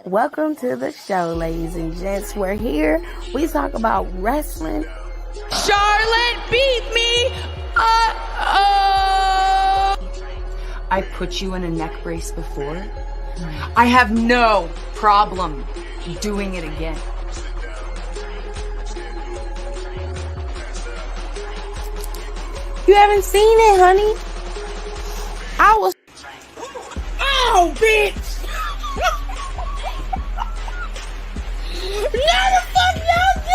Welcome to the show, ladies and gents. We're here. We talk about wrestling. Charlotte beat me. I put you in a neck brace before. I have no problem doing it again. You haven't seen it, honey? I was... Oh, bitch! No, the fuck y'all did.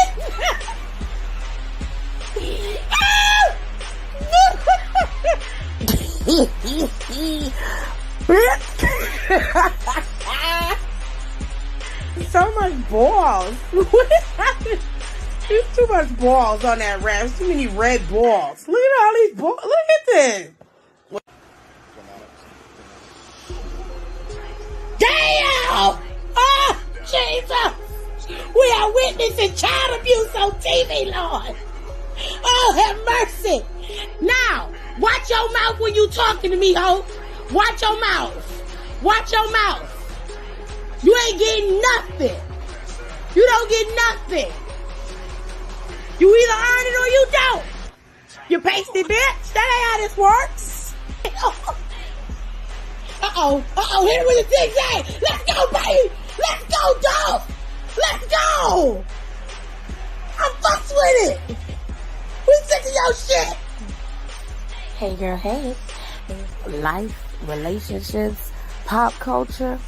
So much balls. There's too much balls on that ref. Too many red balls. Look at all these balls. Look at this. Damn! Oh, Jesus! We are witnessing child abuse on TV, Lord. Oh, have mercy. Now, watch your mouth when you talking to me, ho. Watch your mouth. Watch your mouth. You ain't getting nothing. You don't get nothing. You either earn it or you don't. You pasty bitch. That ain't how this works. Uh-oh. Hit it with a zigzag. Let's go, baby. Let's go, dog. Let's go. I'm fucked with it. We sick of your shit. Hey, girl, hey. Life, relationships, pop culture.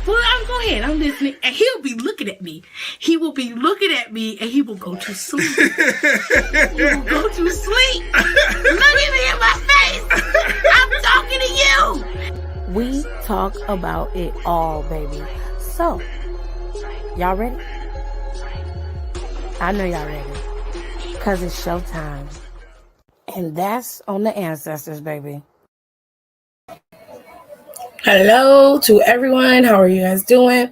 Well, go ahead. I'm listening. And he'll be looking at me. He will be looking at me and he will go to sleep. He will go to sleep. Look at me in my face. I'm talking to you. We talk about it all, baby. So, y'all ready? I know y'all ready. Because it's showtime. And that's on the ancestors, baby. Hello to everyone. How are you guys doing?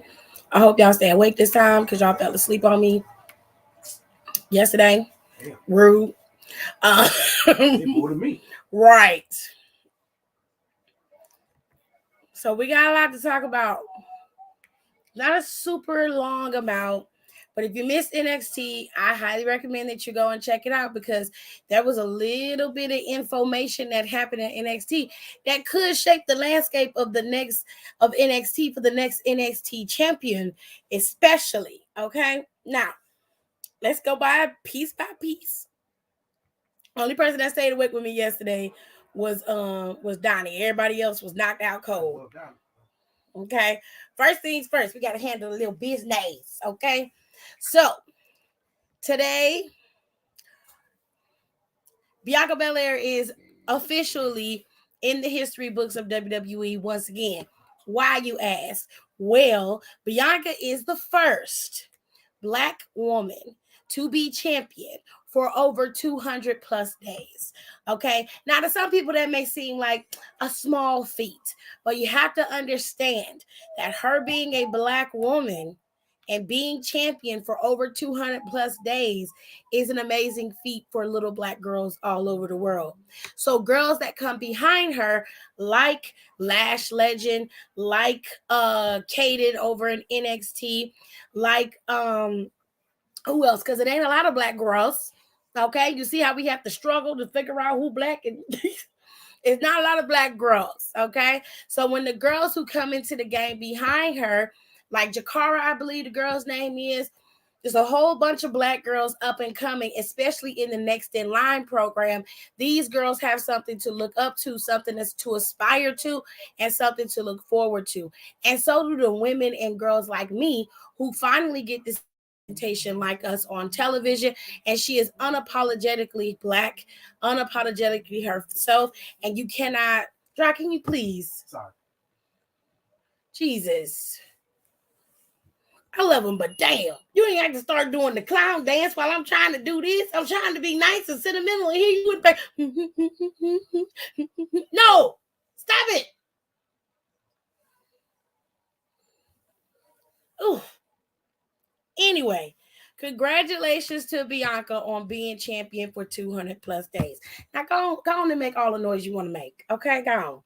I hope y'all stay awake this time because y'all fell asleep on me yesterday. Rude. More than me. Right. So we got a lot to talk about. Not a super long amount, but if you missed NXT, I highly recommend that you go and check it out because there was a little bit of information that happened in NXT that could shape the landscape of NXT for the next NXT champion, especially. Okay, now let's go by piece. Only person that stayed awake with me yesterday was Donnie. Everybody else was knocked out cold. Okay, first things first, we got to handle a little business. Okay, so today Bianca Belair is officially in the history books of WWE once again. Why, you ask? Well, Bianca is the first Black woman to be champion for over 200 plus days. Okay. Now, to some people, that may seem like a small feat, but you have to understand that her being a Black woman and being champion for over 200 plus days is an amazing feat for little Black girls all over the world. So girls that come behind her, like Lash Legend, like Kaden over in NXT, like who else? Because it ain't a lot of Black girls. Okay, you see how we have to struggle to figure out who Black and it's not a lot of Black girls. Okay, so when the girls who come into the game behind her, like Jakara, I believe the girl's name is, there's a whole bunch of Black girls up and coming, especially in the Next in Line program. These girls have something to look up to, something that's to aspire to, and something to look forward to. And so do the women and girls like me who finally get this like us on television, and she is unapologetically Black, unapologetically herself, and you cannot. Dry, can you please? Sorry. Jesus. I love him, but damn, you ain't have to start doing the clown dance while I'm trying to do this. I'm trying to be nice and sentimental, and here you would be. No, stop it. Ooh. Anyway, congratulations to Bianca on being champion for 200 plus days. Now go on and make all the noise you want to make. Okay, go on.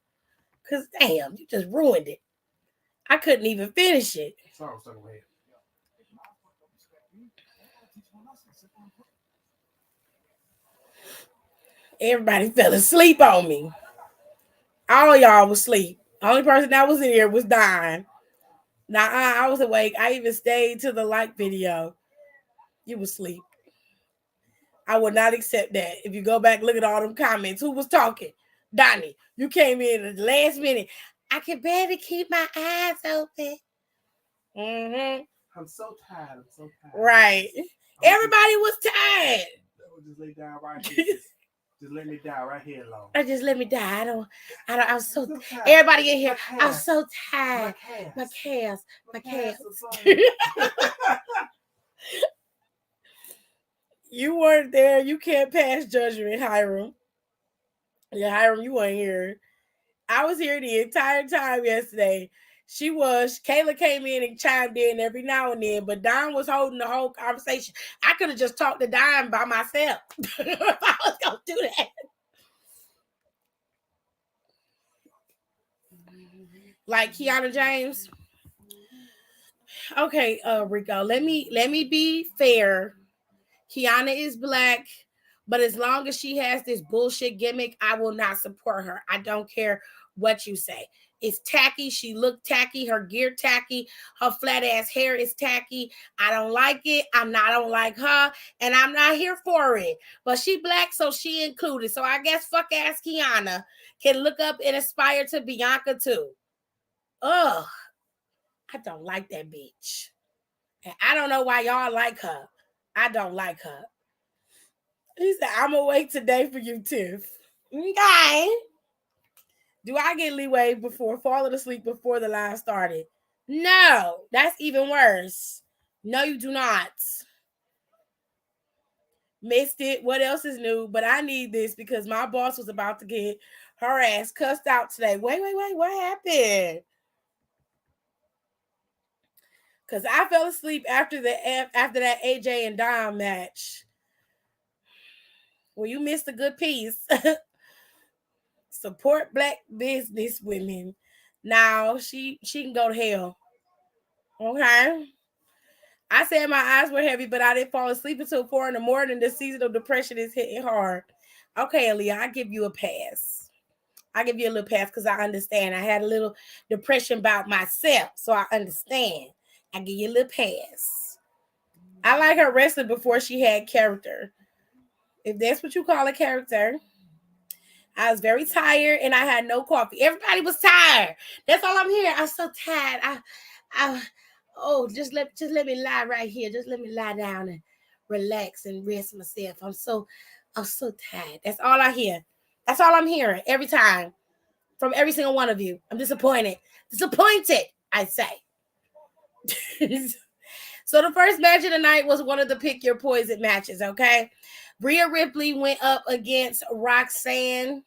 Because damn, you just ruined it. I couldn't even finish it. Sorry, stuck in my head. Everybody fell asleep on me. All y'all was asleep. Only person that was in here was dying. Now I was awake. I even stayed to the like video. You was asleep. I would not accept that. If you go back, look at all them comments. Who was talking? Donnie, you came in at the last minute. I can barely keep my eyes open. Mm-hmm. I'm so tired. Right. Everybody was tired. Just lay down right here. Just let me die right here, Lord. Just let me die. I'm so tired. Everybody in here. I'm so tired. My calves. You weren't there. You can't pass judgment, Hiram. Yeah, Hiram, you weren't here. I was here the entire time yesterday. Kayla came in and chimed in every now and then, but Don was holding the whole conversation. I could have just talked to Don by myself if I was going to do that. Like Kiana James. Okay, Rico, let me be fair. Kiana is black, but as long as she has this bullshit gimmick, I will not support her. I don't care what you say. It's tacky. She looked tacky. Her gear tacky. Her flat ass hair is tacky. I don't like it. I don't like her, and I'm not here for it. But she black, so she included. So I guess fuck ass Kiana can look up and aspire to Bianca too. Ugh, I don't like that bitch, and I don't know why y'all like her. I don't like her. He said, I'm awake today for you, Tiff. Okay. Do I get leeway before falling asleep before the live started? No, that's even worse. No, you do not. Missed it. What else is new? But I need this because my boss was about to get her ass cussed out today. Wait. What happened? Because I fell asleep after that AJ and Dom match. Well, you missed a good piece. Support black business women. Now she can go to hell. Okay. I said my eyes were heavy, but I didn't fall asleep until 4 a.m. The season of depression is hitting hard. Okay, Aaliyah, I give you a pass. I give you a little pass because I understand. I had a little depression about myself, so I understand. I give you a little pass. I like her wrestling before she had character. If that's what you call a character. I was very tired and I had no coffee. Everybody was tired. That's all I'm hearing. I'm so tired. Just let me lie right here. Just let me lie down and relax and rest myself. I'm so tired. That's all I hear. That's all I'm hearing every time from every single one of you. I'm disappointed. I say. So the first match of the night was one of the pick your poison matches, okay? Rhea Ripley went up against Roxanne.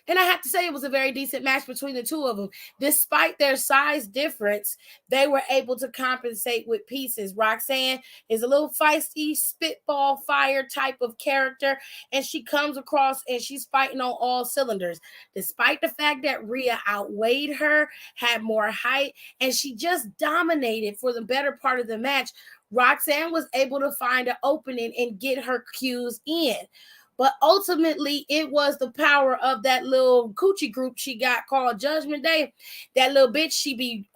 And I have to say it was a very decent match between the two of them. Despite their size difference, they were able to compensate with pieces. Roxanne is a little feisty, spitball fire type of character, and she comes across and she's fighting on all cylinders. Despite the fact that Rhea outweighed her, had more height, and she just dominated for the better part of the match, Roxanne was able to find an opening and get her cues in. But ultimately, it was the power of that little coochie group she got called Judgment Day. That little bitch she be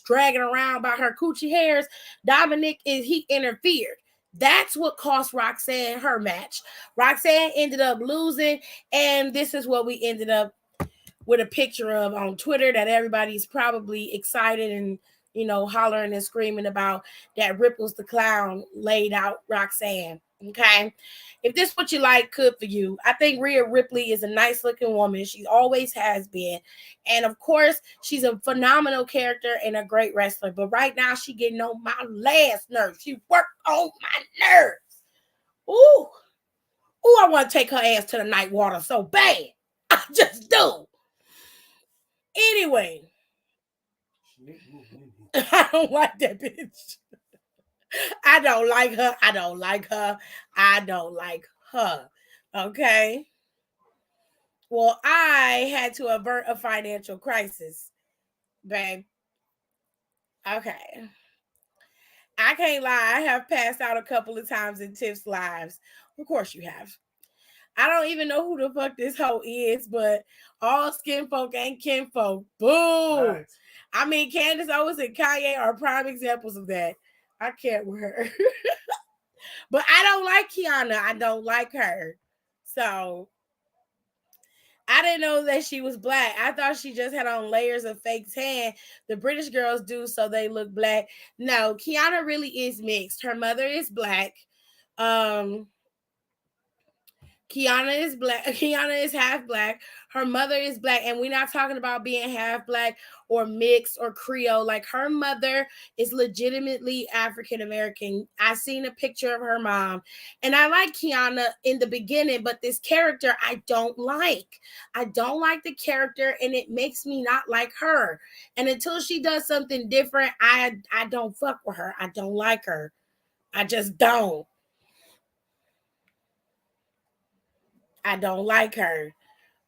dragging around by her coochie hairs. Dominic, he interfered. That's what cost Roxanne her match. Roxanne ended up losing, and this is what we ended up with a picture of on Twitter that everybody's probably excited and hollering and screaming about, that Ripples the Clown laid out Roxanne. Okay. If this is what you like, good for you. I think Rhea Ripley is a nice looking woman. She always has been. And of course, she's a phenomenal character and a great wrestler. But right now, she getting on my last nerve. She worked on my nerves. Ooh, I want to take her ass to the night water so bad. I just do. Anyway, I don't like that bitch. I don't like her. Okay. Well, I had to avert a financial crisis. babe. Okay. I can't lie. I have passed out a couple of times in Tiff's lives. Of course you have. I don't even know who the fuck this hoe is, but all skin folk ain't kinfolk. Boo. Right. I mean, Candace Owens and Kanye are prime examples of that. I can't with her. But I don't like Kiana. I don't like her. So I didn't know that she was black. I thought she just had on layers of fake tan. The British girls do, so they look black. No, Kiana really is mixed. Her mother is black. Kiana is black. Kiana is half black. Her mother is black. And we're not talking about being half black or mixed or Creole. Like, her mother is legitimately African American. I seen a picture of her mom. And I like Kiana in the beginning, but this character I don't like. I don't like the character, and it makes me not like her. And until she does something different, I don't fuck with her. I don't like her. I just don't. I don't like her.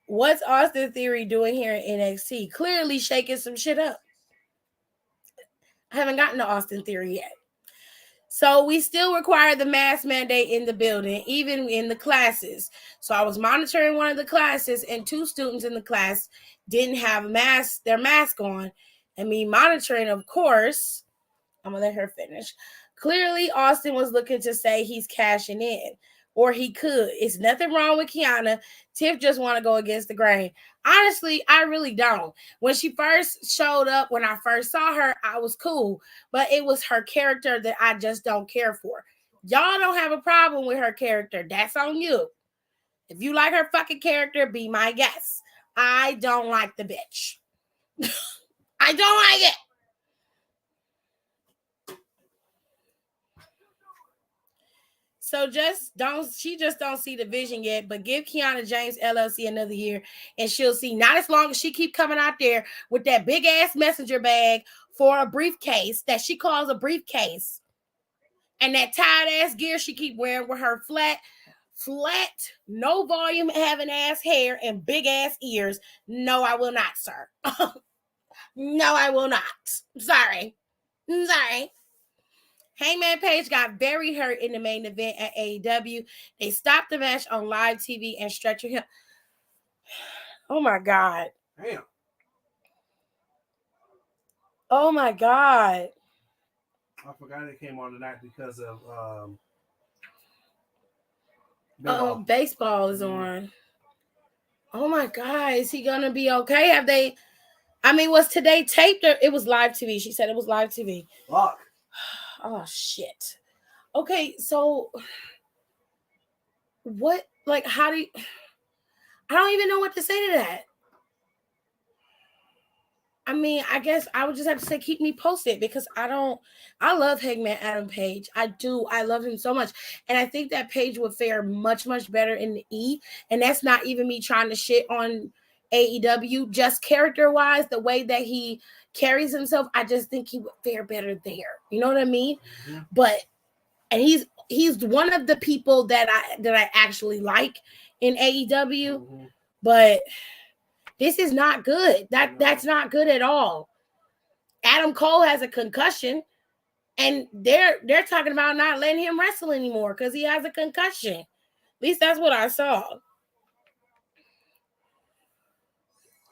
What's Austin Theory doing here in NXT? Clearly shaking some shit up. I haven't gotten to Austin Theory yet. So we still require the mask mandate in the building, even in the classes. So I was monitoring one of the classes, and 2 students in the class didn't have their mask on. And me monitoring, of course, I'm going to let her finish. Clearly, Austin was looking to say he's cashing in. Or he could. It's nothing wrong with Kiana. Tiff just want to go against the grain. Honestly, I really don't. When she first showed up, when I first saw her, I was cool. But it was her character that I just don't care for. Y'all don't have a problem with her character. That's on you. If you like her fucking character, be my guest. I don't like the bitch. I don't like it. So she just don't see the vision yet, but give Kiana James LLC another year and she'll see. Not as long as she keep coming out there with that big ass messenger bag for a briefcase that she calls a briefcase. And that tight ass gear she keep wearing with her flat, no volume having ass hair and big ass ears. No, I will not, sir. No, I will not. Sorry. Hangman Page got very hurt in the main event at AEW. They stopped the match on live TV and stretchered him. Oh my God. Damn. Oh my God. I forgot it came on tonight because of baseball is on. Oh my God. Is he gonna be okay? Was today taped or it was live TV? She said it was live TV. Fuck. Oh shit. Okay, so what, like, how do you, I don't even know what to say to that. I mean, I guess I would just have to say keep me posted, because I love Hangman Adam Page. I do. I love him so much. And I think that Page would fare much, much better in the E. And that's not even me trying to shit on AEW, just character-wise, the way that he carries himself, I just think he would fare better there. You know what I mean? Mm-hmm. And he's one of the people that I actually like in AEW, mm-hmm. But this is not good. That's not good at all. Adam Cole has a concussion, and they're talking about not letting him wrestle anymore because he has a concussion. At least that's what I saw.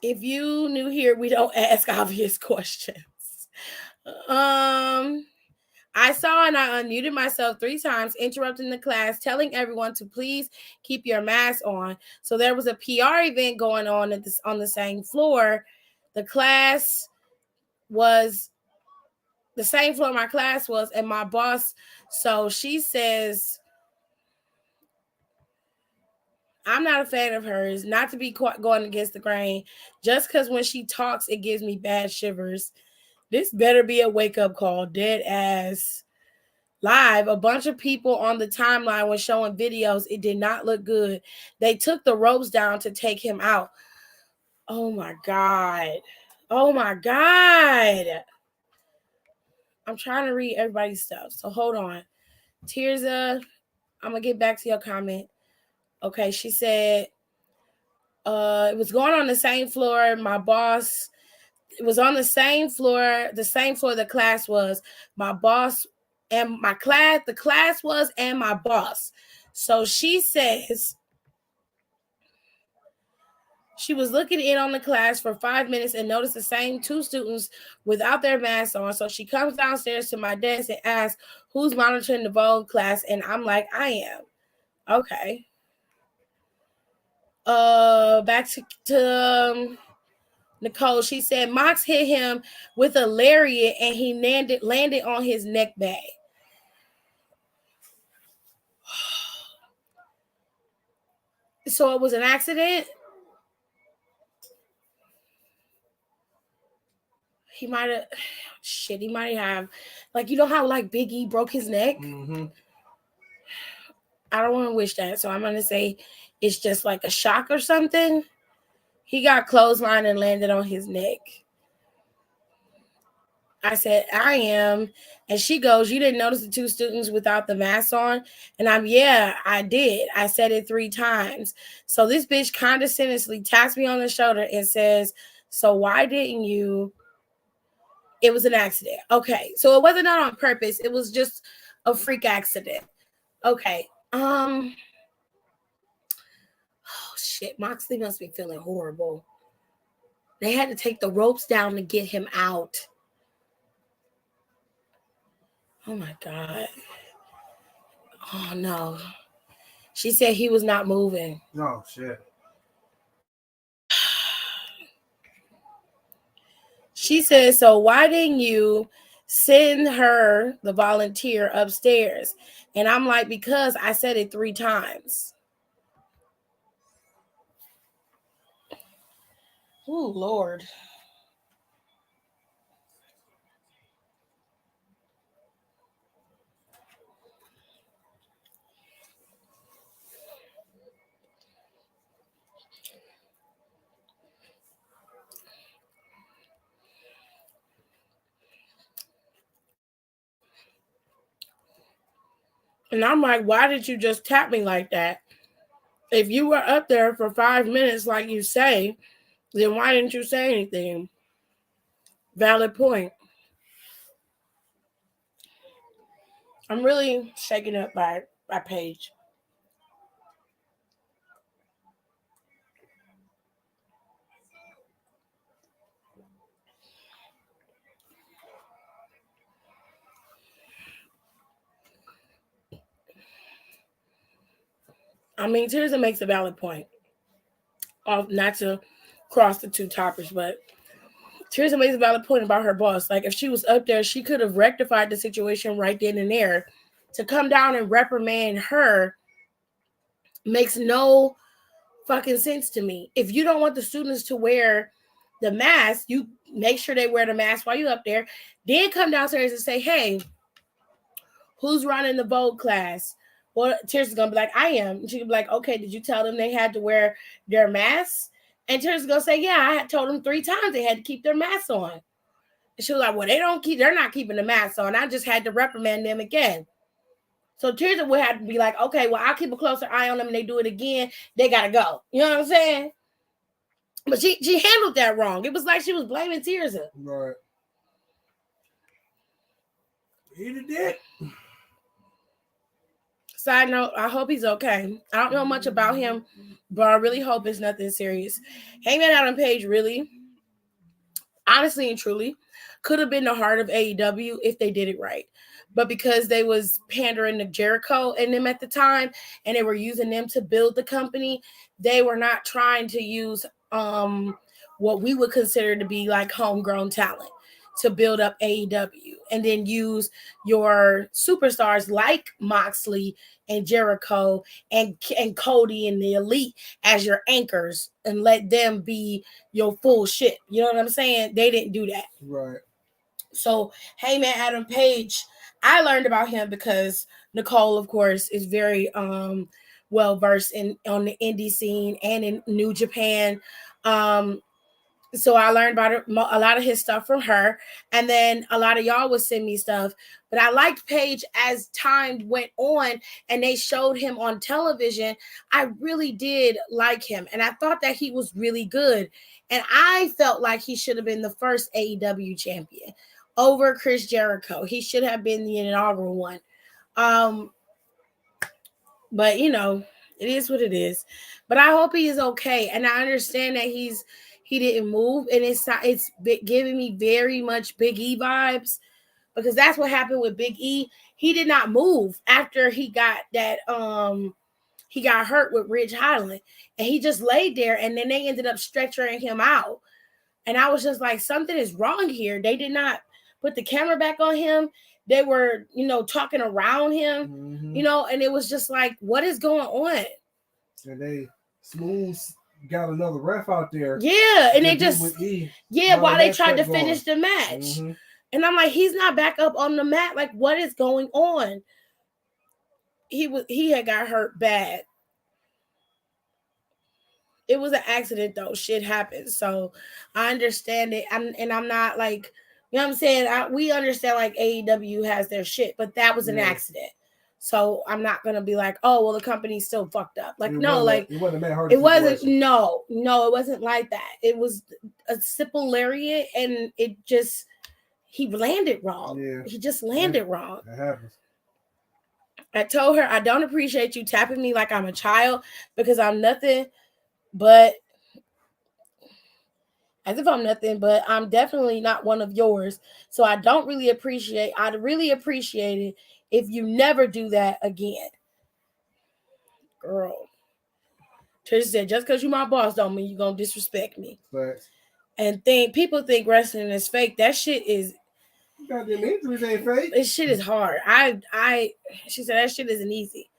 If you new here, we don't ask obvious questions. I saw and I unmuted myself 3 times, interrupting the class, telling everyone to please keep your mask on. So there was a PR event going on on the same floor. The class was the same floor my class was, and my boss. So she says, I'm not a fan of hers, not to be going against the grain, just because when she talks, it gives me bad shivers. This better be a wake-up call, dead ass. Live, a bunch of people on the timeline were showing videos. It did not look good. They took the ropes down to take him out. Oh my God. Oh my God. I'm trying to read everybody's stuff, so hold on. Tirza, I'm going to get back to your comment. Okay, she said, it was going on the same floor. My boss, it was on the same floor the class was. My boss and my class, the class was, and my boss. So she says she was looking in on the class for 5 minutes and noticed the same two students without their masks on. So she comes downstairs to my desk and asks, who's monitoring the Vogue class? And I'm like, I am. Okay. Back to Nicole. She said Mox hit him with a lariat and he landed on his neck bag. So it was an accident. He might have, like, you know how like Big E broke his neck? Mm-hmm. I don't want to wish that, so I'm going to say it's just like a shock or something. He got clotheslined and landed on his neck. I said, I am. And she goes, you didn't notice the two students without the mask on? And yeah, I did. I said it 3 times. So this bitch condescendingly taps me on the shoulder and says, so why didn't you? It was an accident. Okay. So it wasn't done on purpose. It was just a freak accident. Okay. Oh shit. Moxley must be feeling horrible. They had to take the ropes down to get him out. Oh my God. Oh no. She said he was not moving. Oh shit. She said, so why didn't you send her, the volunteer, upstairs? And I'm like, because I said it 3 times. Oh, Lord. And I'm like, why did you just tap me like that? If you were up there for 5 minutes, like you say, then why didn't you say anything? Valid point. I'm really shaken up by Paige. I mean, Tirza makes a valid point. Not to cross the 2 toppers, but Tirza makes a valid point about her boss. Like, if she was up there, she could have rectified the situation right then and there. To come down and reprimand her makes no fucking sense to me. If you don't want the students to wear the mask, you make sure they wear the mask while you're up there. Then come downstairs and say, hey, who's running the Vogue class? Well, Tirza's gonna be like, I am. And she can be like, okay, did you tell them they had to wear their masks? And Tirza's gonna say, yeah, I had told them 3 times they had to keep their masks on. And she was like, well, they're not keeping the masks on. I just had to reprimand them again. So Tirza would have to be like, okay, well, I'll keep a closer eye on them and they do it again. They gotta go. You know what I'm saying? But she handled that wrong. It was like she was blaming Tirza. Right. He did it. Side note, I hope he's okay. I don't know much about him, but I really hope it's nothing serious. Hangman Adam Page really, honestly and truly, could have been the heart of AEW if they did it right. But because they was pandering to Jericho and them at the time, and they were using them to build the company, they were not trying to use what we would consider to be like homegrown talent to build up AEW, and then use your superstars like Moxley and Jericho and Cody and the Elite as your anchors and let them be your full shit. You know what I'm saying? They didn't do that. Right. So, Hangman Adam Page, I learned about him because Nicole, of course, is very well versed on the indie scene and in New Japan. So I learned about a lot of his stuff from her, and then a lot of y'all would send me stuff. But I liked Paige as time went on and they showed him on television. I really did like him, and I thought that he was really good. And I felt like he should have been the first AEW champion over Chris Jericho. He should have been the inaugural one. But you know, it is what it is. But I hope he is okay, and I understand that he didn't move, and it's giving me very much Big E vibes, because that's what happened with Big E. He did not move after he got that he got hurt with Ridge Holland, and he just laid there, and then they ended up stretching him out. And I was just like, something is wrong here. They did not put the camera back on him. They were, you know, talking around him, you know, and it was just like, what is going on? And they got another ref out there. Yeah, and they just while they tried to finish the match. Mm-hmm. And I'm like, he's not back up on the mat. Like, what is going on? He had got hurt bad. It was an accident though. Shit happens. So I understand it. I'm not like, you know what I'm saying? We understand like AEW has their shit, but that was an accident. So I'm not gonna be like, oh well, the company's still fucked up. Like, no, like it wasn't Matt Hardy. It wasn't. No, it wasn't like that. It was a simple lariat, and it just he landed wrong. Yeah. He just landed wrong. That happens. I told her, I don't appreciate you tapping me like I'm a child, because I'm nothing but, as if I'm nothing, but I'm definitely not one of yours. So I'd really appreciate it if you never do that again. Girl. Trisha said, just because you're my boss don't mean you're going to disrespect me. But And people think wrestling is fake. That shit is, goddamn injuries ain't fake. this shit is hard. She said that shit isn't easy.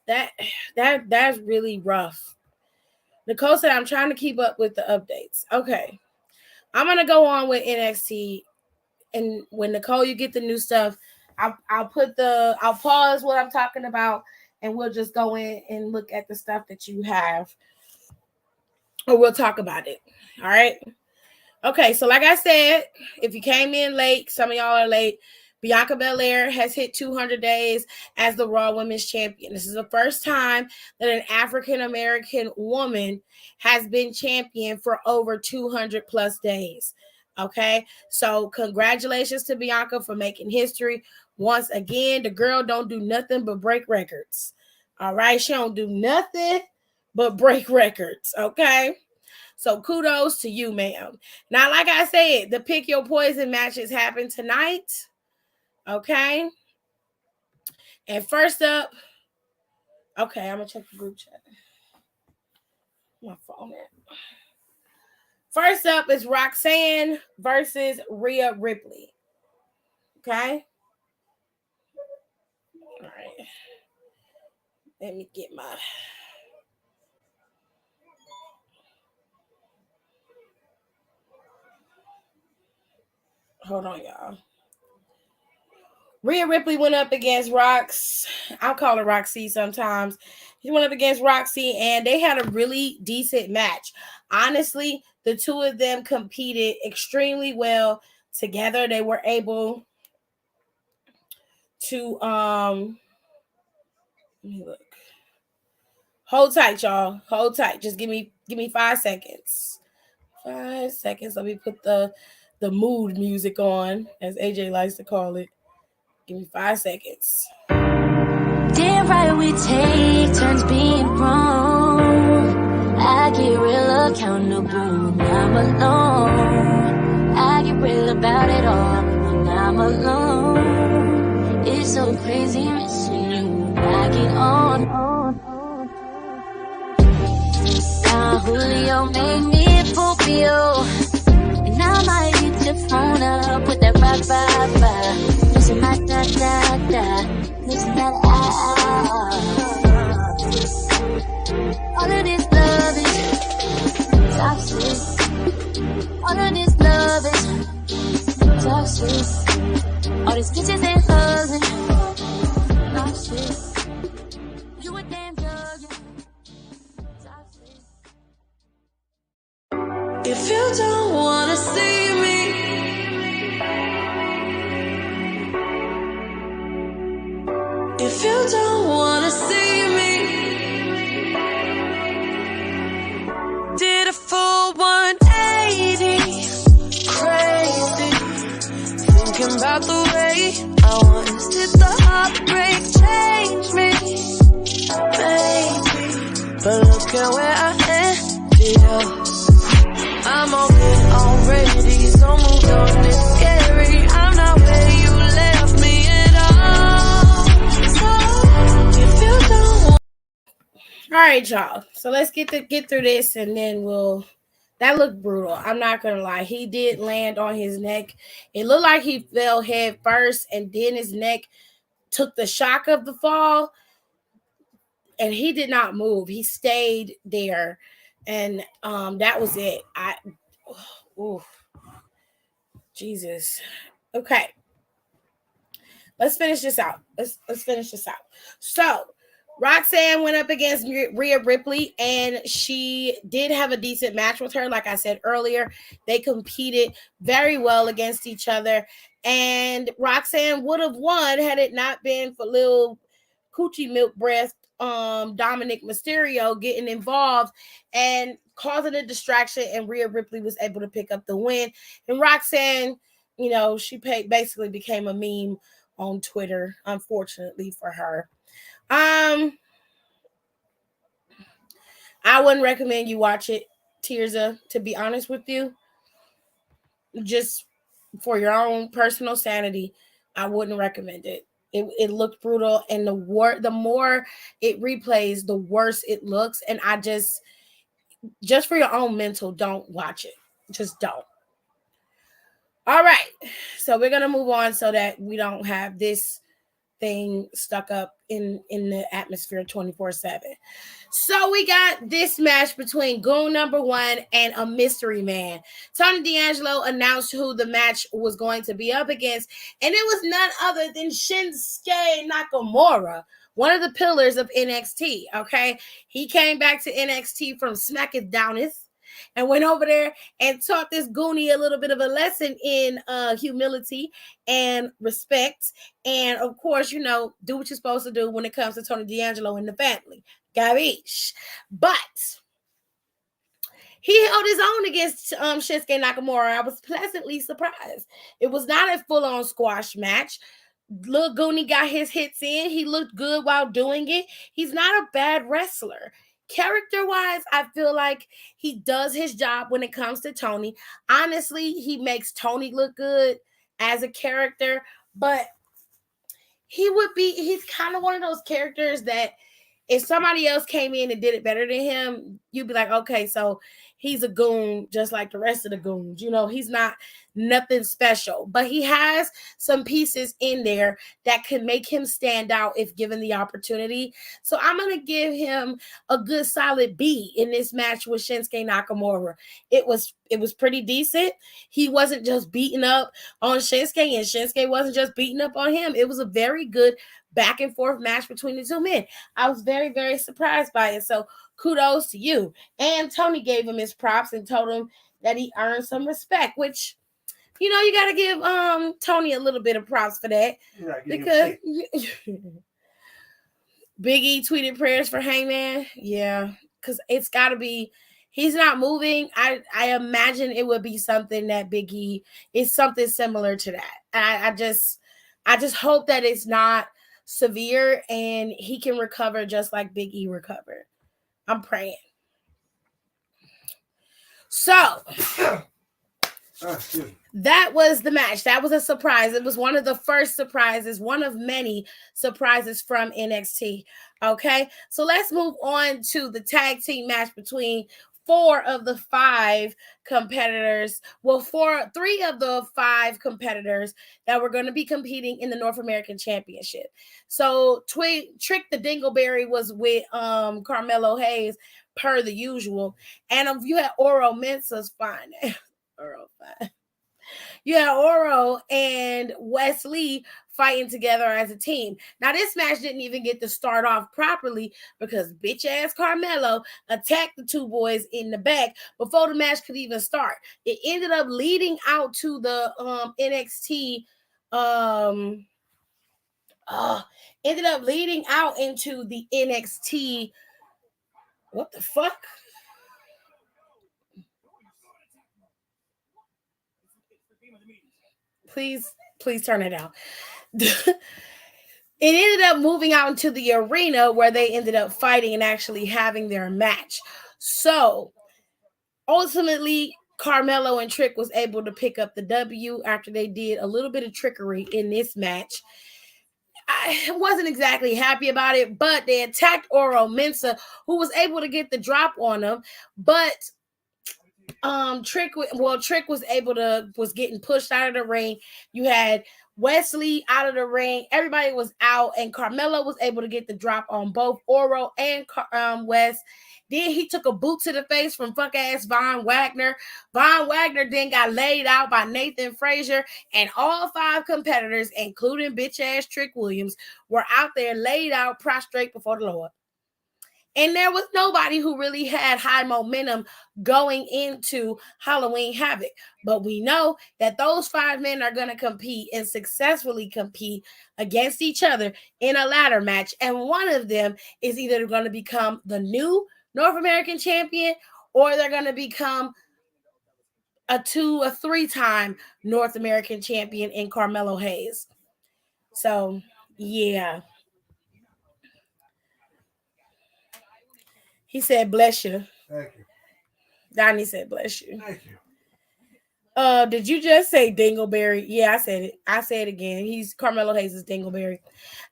That's really rough. Nicole said, I'm trying to keep up with the updates. Okay. I'm going to go on with NXT. And when Nicole, you get the new stuff, I'll pause what I'm talking about, and we'll just go in and look at the stuff that you have, or we'll talk about it. All right. Okay. So like I said, if you came in late, some of y'all are late. Bianca Belair has hit 200 days as the Raw Women's Champion. This is the first time that an African-American woman has been champion for over 200 plus days. Okay, so congratulations to Bianca for making history. Once again, the girl don't do nothing but break records. All right, she don't do nothing but break records. Okay, so kudos to you, ma'am. Now, like I said, the Pick Your Poison matches happen tonight. Okay. And first up, okay, I'm going to check the group chat. My phone at. First up is Roxanne versus Rhea Ripley. Okay. All right. Let me get my. Hold on, y'all. Rhea Ripley went up against Rox. I'll call her Roxy sometimes. She went up against Roxy, and they had a really decent match. Honestly, the two of them competed extremely well together. They were able to let me look. Hold tight, y'all. Hold tight. Just give me 5 seconds. 5 seconds. Let me put the mood music on, as AJ likes to call it. Give me 5 seconds. Damn right we take turns being wrong. I get real accountable when I'm alone. I get real about it all when I'm alone. It's so crazy missing you when I get on. Now Julio made me a Popio, and I might hit your phone up with that bye. Listen my da. Listen that all of this love is toxic. All of this love is toxic. All these kisses and hugs and toxic. You a damn drug. Toxic. If you don't if you don't wanna see me. Did a full 180, crazy, thinking about the way I was. Did the heartbreak change me? Maybe, but look at where I ended up. I'm okay already, so moved on, it's scary. I'm not where you left me at all. So if you don't want. All right, y'all. So let's get through this, and then that looked brutal. I'm not gonna lie. He did land on his neck. It looked like he fell head first, and then his neck took the shock of the fall, and he did not move. He stayed there, and that was it. Jesus. Okay. Let's finish this out. Let's finish this out. So, Roxanne went up against Rhea Ripley, and she did have a decent match with her. Like I said earlier, they competed very well against each other, and Roxanne would have won had it not been for little coochie milk breath Dominic Mysterio getting involved and causing a distraction, and Rhea Ripley was able to pick up the win. And Roxanne, she basically became a meme on Twitter, unfortunately for her. I wouldn't recommend you watch it, Tirza, to be honest with you. Just for your own personal sanity, I wouldn't recommend it. It looked brutal, and the more it replays, the worse it looks. And I just for your own mental, don't watch it. Just don't. All right. So we're gonna move on so that we don't have this thing stuck up in the atmosphere 24/7. So we got this match between Goon number 1 and a mystery man. Tony D'Angelo announced who the match was going to be up against, and it was none other than Shinsuke Nakamura, one of the pillars of NXT. Okay, he came back to NXT from SmackDowneth and went over there and taught this Goonie a little bit of a lesson in humility and respect. And of course, do what you're supposed to do when it comes to Tony D'Angelo and the family. Gabish. But he held his own against Shinsuke Nakamura. I was pleasantly surprised. It was not a full-on squash match. Lil Goonie got his hits in. He looked good while doing it. He's not a bad wrestler. Character-wise, I feel like he does his job when it comes to Tony. Honestly, he makes Tony look good as a character, but he's kind of one of those characters that if somebody else came in and did it better than him, you'd be like, okay, so he's a goon just like the rest of the goons. He's not nothing special, but he has some pieces in there that could make him stand out if given the opportunity. So I'm going to give him a good solid B in this match with Shinsuke Nakamura. It was pretty decent. He wasn't just beating up on Shinsuke, and Shinsuke wasn't just beating up on him. It was a very good back and forth match between the two men. I was very, very surprised by it. So kudos to you. And Tony gave him his props and told him that he earned some respect, which, you got to give Tony a little bit of props for that. Because Big E tweeted prayers for Hangman. Yeah, because it's got to be, he's not moving. I imagine it would be something that Big E is something similar to that. I just hope that it's not severe and he can recover just like Big E recovered. I'm praying. So that was the match. That was a surprise. It was one of the first surprises, one of many surprises from NXT. Okay, so let's move on to the tag team match between 4 of the 5 competitors. Well, 3 of the 5 competitors that were going to be competing in the North American Championship. So Trick the Dingleberry was with Carmelo Hayes per the usual. And you had Oro Mensa's fine. Oro fine. You had Oro and Wesley fighting together as a team. Now, this match didn't even get to start off properly because bitch-ass Carmelo attacked the 2 boys in the back before the match could even start. It ended up leading out to the NXT ended up leading out into the NXT. What the fuck? Please turn it down. It ended up moving out into the arena where they ended up fighting and actually having their match. So ultimately, Carmelo and Trick was able to pick up the W after they did a little bit of trickery in this match. I wasn't exactly happy about it, but they attacked Oro Mensah, who was able to get the drop on him. But Trick was getting pushed out of the ring. You had Wesley out of the ring. Everybody was out, and Carmelo was able to get the drop on both Oro and Wes. Then he took a boot to the face from fuck ass Von Wagner. Von Wagner then got laid out by Nathan Frazier, and all 5 competitors, including bitch ass Trick Williams, were out there laid out prostrate before the Lord. And there was nobody who really had high momentum going into Halloween Havoc. But we know that those 5 men are going to compete and successfully compete against each other in a ladder match. And one of them is either going to become the new North American champion, or they're going to become a 2 or 3-time North American champion in Carmelo Hayes. So, yeah. He said, bless you. Thank you. Donnie said, bless you. Thank you. Did you just say Dingleberry? Yeah, I said it. I said it again. He's Carmelo Hayes' Dingleberry.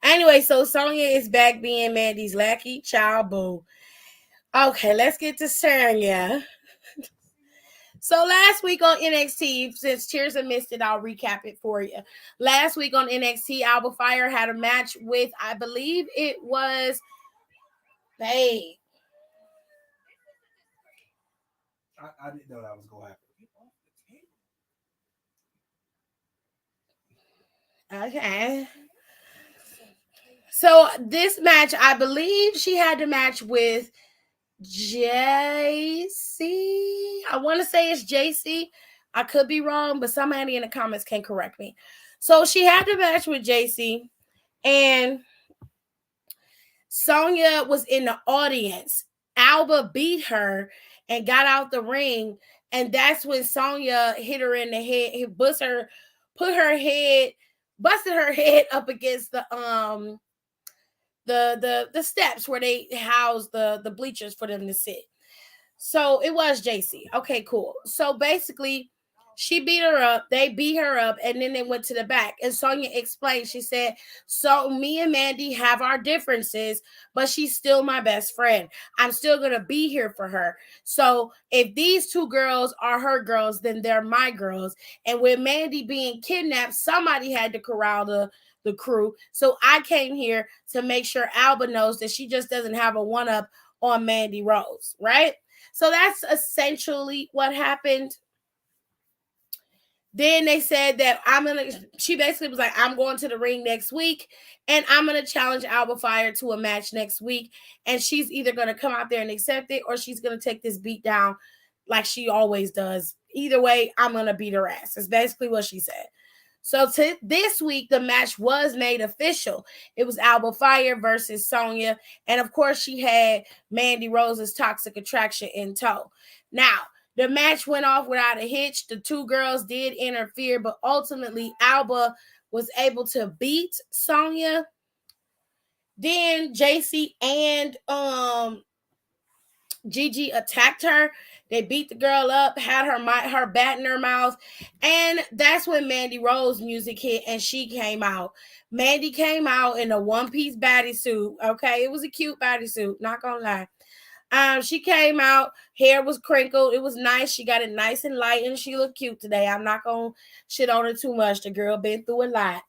Anyway, so Sonya is back being Mandy's lackey. Child boo. Okay, let's get to Sonya. So last week on NXT, since Tirza missed it, I'll recap it for you. Last week on NXT, Alba Fire had a match with, I believe it was, babe. I didn't know that was going to happen. Okay. So this match, I believe she had the match with JC. I want to say it's JC. I could be wrong, but somebody in the comments can correct me. So she had the match with JC, and Sonya was in the audience. Alba beat her and got out the ring, and that's when Sonya hit her in the head. Busted her head up against the steps where they house the bleachers for them to sit. So it was JC. Okay, cool. So basically, she beat her up. They beat her up, and then they went to the back. And Sonya explained. She said, "So me and Mandy have our differences, but she's still my best friend. I'm still gonna be here for her. So if these 2 girls are her girls, then they're my girls. And with Mandy being kidnapped, somebody had to corral the crew. So I came here to make sure Alba knows that she just doesn't have a one-up on Mandy Rose, right? So that's essentially what happened." Then they said that she basically was like, I'm going to the ring next week, and I'm going to challenge Alba Fire to a match next week. And she's either going to come out there and accept it, or she's going to take this beat down like she always does. Either way, I'm going to beat her ass. That's basically what she said. So this week, the match was made official. It was Alba Fire versus Sonya. And of course, she had Mandy Rose's Toxic Attraction in tow. Now, the match went off without a hitch. The 2 girls did interfere, but ultimately Alba was able to beat Sonya. Then JC and Gigi attacked her. They beat the girl up, had her bat in her mouth, and that's when Mandy Rose music hit and she came out. Mandy came out in a one-piece bodysuit. Okay, it was a cute bodysuit, not gonna lie. She came out, hair was crinkled. It was nice. She got it nice and light, and she looked cute today. I'm not gonna shit on her too much. The girl been through a lot.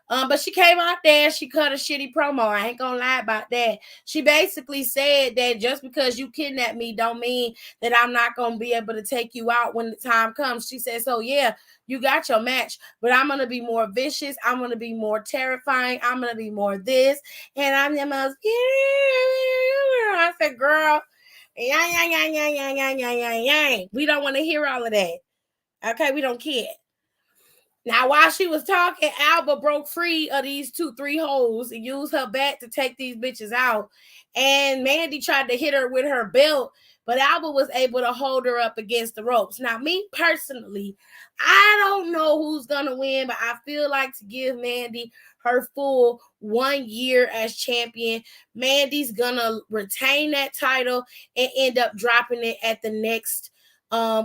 But she came out there, she cut a shitty promo. I ain't gonna lie about that. She basically said that just because you kidnapped me don't mean that I'm not gonna be able to take you out when the time comes. She said, so yeah, you got your match, but I'm gonna be more vicious, I'm gonna be more terrifying, I'm gonna be more this, and I'm the most I said, girl, yang. We don't want to hear all of that. Okay, we don't care. Now, while she was talking, Alba broke free of these 2-3 holes and used her bat to take these bitches out. And Mandy tried to hit her with her belt, but Alba was able to hold her up against the ropes. Now, me personally, I don't know who's going to win, but I feel like to give Mandy her full 1 year as champion. Mandy's going to retain that title and end up dropping it at the next,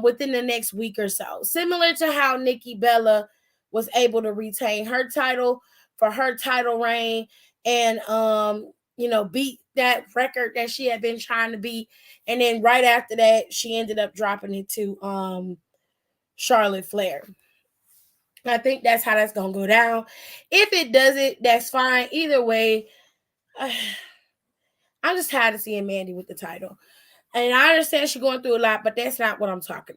within the next week or so. Similar to how Nikki Bella was able to retain her title for her title reign and beat that record that she had been trying to beat. And then right after that, she ended up dropping it to Charlotte Flair. I think that's how that's gonna go down. If it doesn't, that's fine. Either way, I'm just tired of seeing Mandy with the title. And I understand she's going through a lot, but that's not what I'm talking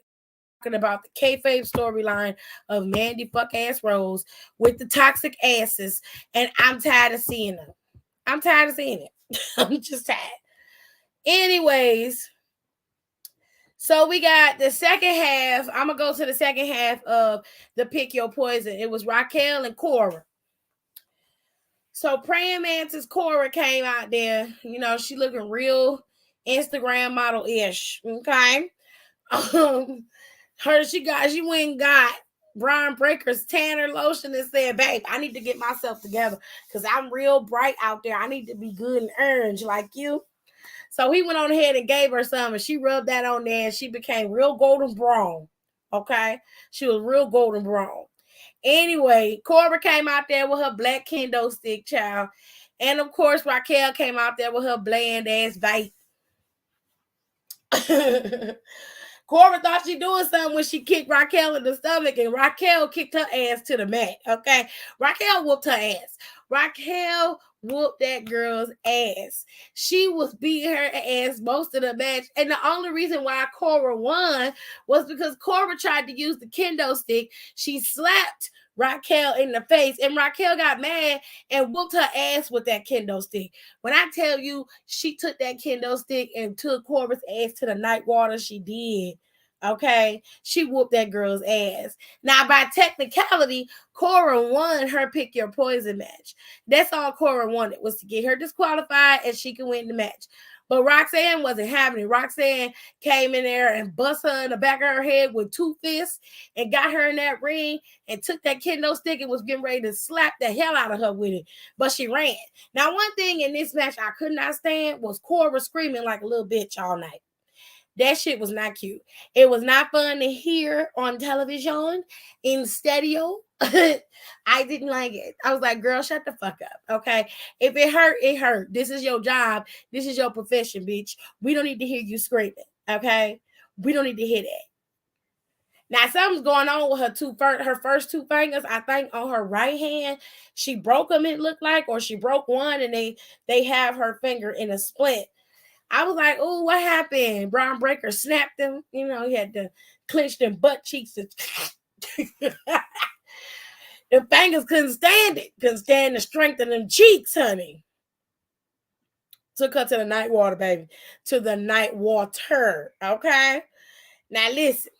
about. The kayfabe storyline of Mandy fuck ass Rose with the toxic asses, and I'm tired of seeing them. I'm tired of seeing it. I'm just tired. Anyways, so we got the second half. I'm gonna go to the second half of the Pick Your Poison. It was Raquel and Cora. So Praying Mantis Cora came out there. You know, she looking real Instagram model-ish. Okay. She went and got Brian Breaker's tanner lotion and said, babe, I need to get myself together because I'm real bright out there. I need to be good and orange like you. So he went on ahead and gave her some, and she rubbed that on there, and she became real golden brown. Okay? She was real golden brown. Anyway, Cora came out there with her black kendo stick, child. And, of course, Raquel came out there with her bland-ass bite. Cora thought she doing something when she kicked Raquel in the stomach, and Raquel kicked her ass to the mat, okay? Raquel whooped her ass. Raquel whooped that girl's ass. She was beating her ass most of the match, and the only reason why Cora won was because Cora tried to use the kendo stick. She slapped Raquel in the face, and Raquel got mad and whooped her ass with that kendo stick. When I tell you she took that kendo stick and took Cora's ass to the night water, she did. Okay, she whooped that girl's ass. Now, by technicality, Cora won her Pick Your Poison match. That's all Cora wanted, was to get her disqualified and she could win the match. But Roxanne wasn't having it. Roxanne came in there and bust her in the back of her head with 2 fists and got her in that ring and took that kendo stick and was getting ready to slap the hell out of her with it. But she ran. Now, one thing in this match I could not stand was Cora screaming like a little bitch all night. That shit was not cute. It was not fun to hear on television, in stereo. I didn't like it. I was like, girl, shut the fuck up, okay? If it hurt, it hurt. This is your job. This is your profession, bitch. We don't need to hear you screaming, okay? We don't need to hear that. Now, something's going on with her first 2 fingers. I think on her right hand, she broke them, it looked like, or she broke one, and they have her finger in a splint. I was like, oh, what happened? Brian Breaker snapped him. You know, he had to clench them butt cheeks. The fingers couldn't stand it. Couldn't stand the strength of them cheeks, honey. Took her to the night water, baby. To the night water, okay? Now, listen.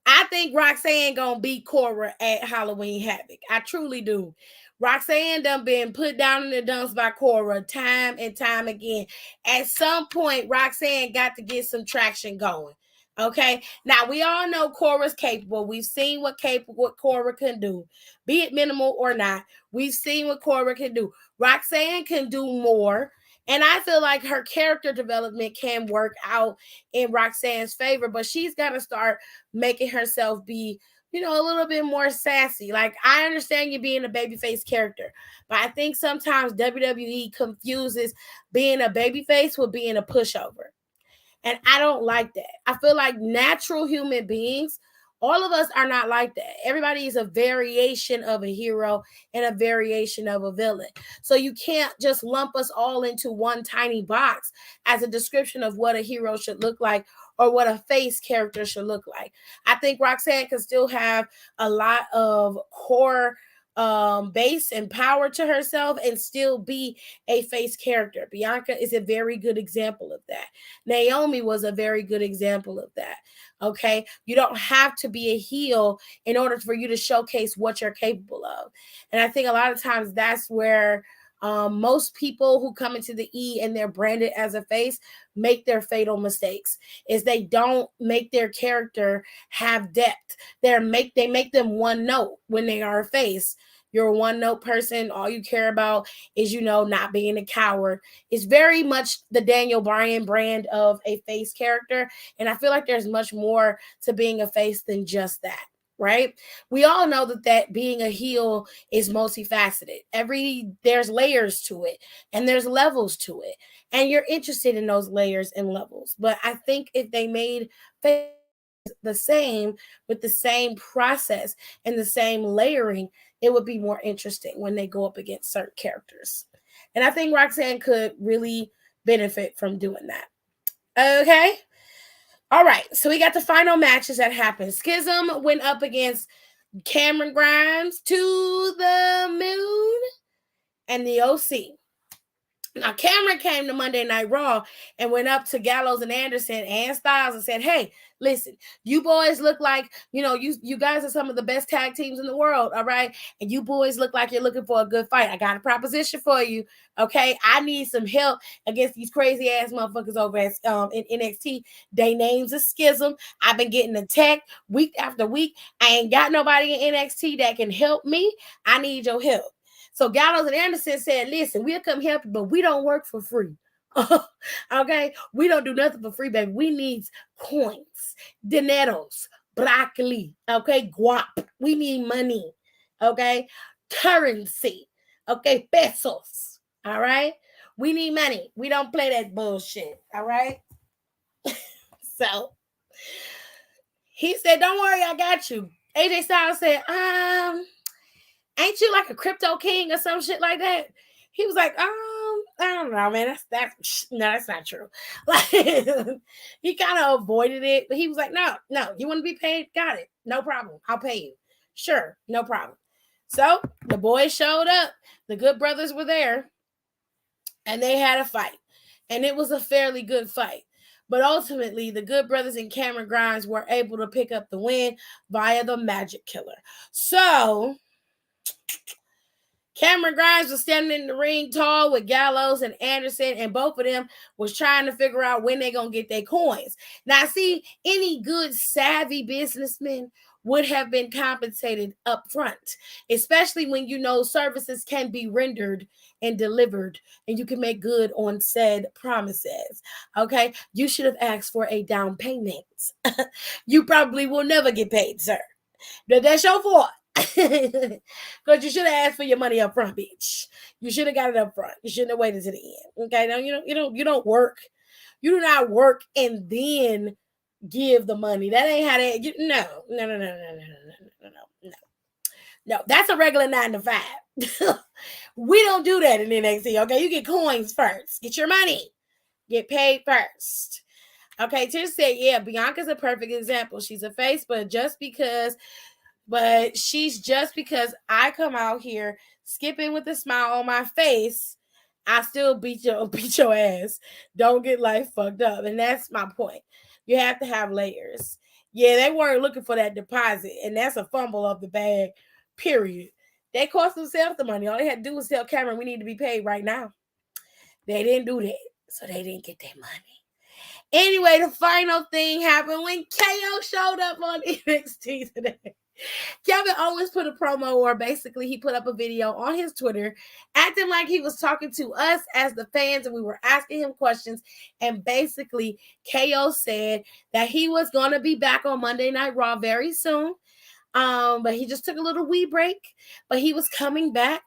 I think Roxanne gonna beat Cora at Halloween Havoc. I truly do. Roxanne done been put down in the dumps by Cora time and time again. At some point, Roxanne got to get some traction going. Okay? Now, we all know Cora's capable. We've seen what Cora can do. Be it minimal or not, we've seen what Cora can do. Roxanne can do more. And I feel like her character development can work out in Roxanne's favor, but she's got to start making herself be, a little bit more sassy. Like, I understand you being a babyface character, but I think sometimes WWE confuses being a babyface with being a pushover. And I don't like that. I feel like natural human beings, all of us are not like that. Everybody is a variation of a hero and a variation of a villain. So you can't just lump us all into one tiny box as a description of what a hero should look like or what a face character should look like. I think Roxanne can still have a lot of core base and power to herself and still be a face character. Bianca is a very good example of that. Naomi was a very good example of that. Okay, you don't have to be a heel in order for you to showcase what you're capable of. And I think a lot of times that's where most people who come into the E and they're branded as a face make their fatal mistakes, is they don't make their character have depth. They make them one note when they are a face. You're a one note person. All you care about is, not being a coward. It's very much the Daniel Bryan brand of a face character. And I feel like there's much more to being a face than just that. Right? We all know that being a heel is multifaceted. There's layers to it and there's levels to it. And you're interested in those layers and levels. But I think if they made the same with the same process and the same layering, it would be more interesting when they go up against certain characters. And I think Roxanne could really benefit from doing that. Okay. All right, so we got the final matches that happened. Schism went up against Cameron Grimes, To the Moon, and the OC. Now, Cameron came to Monday Night Raw and went up to Gallows and Anderson and Styles and said, hey, listen, you boys look like, you guys are some of the best tag teams in the world, all right? And you boys look like you're looking for a good fight. I got a proposition for you, okay? I need some help against these crazy-ass motherfuckers over at in NXT. They names is Schism. I've been getting attacked week after week. I ain't got nobody in NXT that can help me. I need your help. So Gallows and Anderson said, listen, we'll come help you, but we don't work for free. Okay? We don't do nothing for free, baby. We need coins, dineros, broccoli, okay? Guap. We need money, okay? Currency, okay? Pesos, all right? We need money. We don't play that bullshit, all right? So he said, don't worry, I got you. AJ Styles said, ain't you like a crypto king or some shit like that? He was like, I don't know, man. That's not true. Like, he kind of avoided it, but he was like, no, you want to be paid? Got it. No problem. I'll pay you. Sure, no problem. So the boys showed up. The Good Brothers were there, and they had a fight, and it was a fairly good fight. But ultimately, the Good Brothers and Cameron Grimes were able to pick up the win via the Magic Killer. So Cameron Grimes was standing in the ring tall with Gallows and Anderson, and both of them was trying to figure out when they're going to get their coins. Now, see, any good, savvy businessman would have been compensated up front, especially when services can be rendered and delivered, and you can make good on said promises. Okay? You should have asked for a down payment. You probably will never get paid, sir. That's your fault. Because you should have asked for your money up front, bitch. You should have got it up front. You shouldn't have waited to the end. Okay, no, you don't work. You do not work and then give the money. That ain't how that. No. That's a regular 9 to 5. We don't do that in NXT. Okay, you get coins first. Get your money. Get paid first. Okay, Tish said, yeah, Bianca's a perfect example. She's a face, but she's just because I come out here skipping with a smile on my face, I still beat your ass. Don't get life fucked up. And that's my point. You have to have layers. Yeah, they weren't looking for that deposit, and that's a fumble of the bag, period. They cost themselves the money. All they had to do was tell Cameron, we need to be paid right now. They didn't do that, so they didn't get their money. Anyway, the final thing happened when KO showed up on NXT today. Kevin Owens put a promo, or basically he put up a video on his Twitter acting like he was talking to us as the fans, and we were asking him questions. And basically KO said that he was going to be back on Monday Night Raw very soon. But he just took a little wee break, but he was coming back,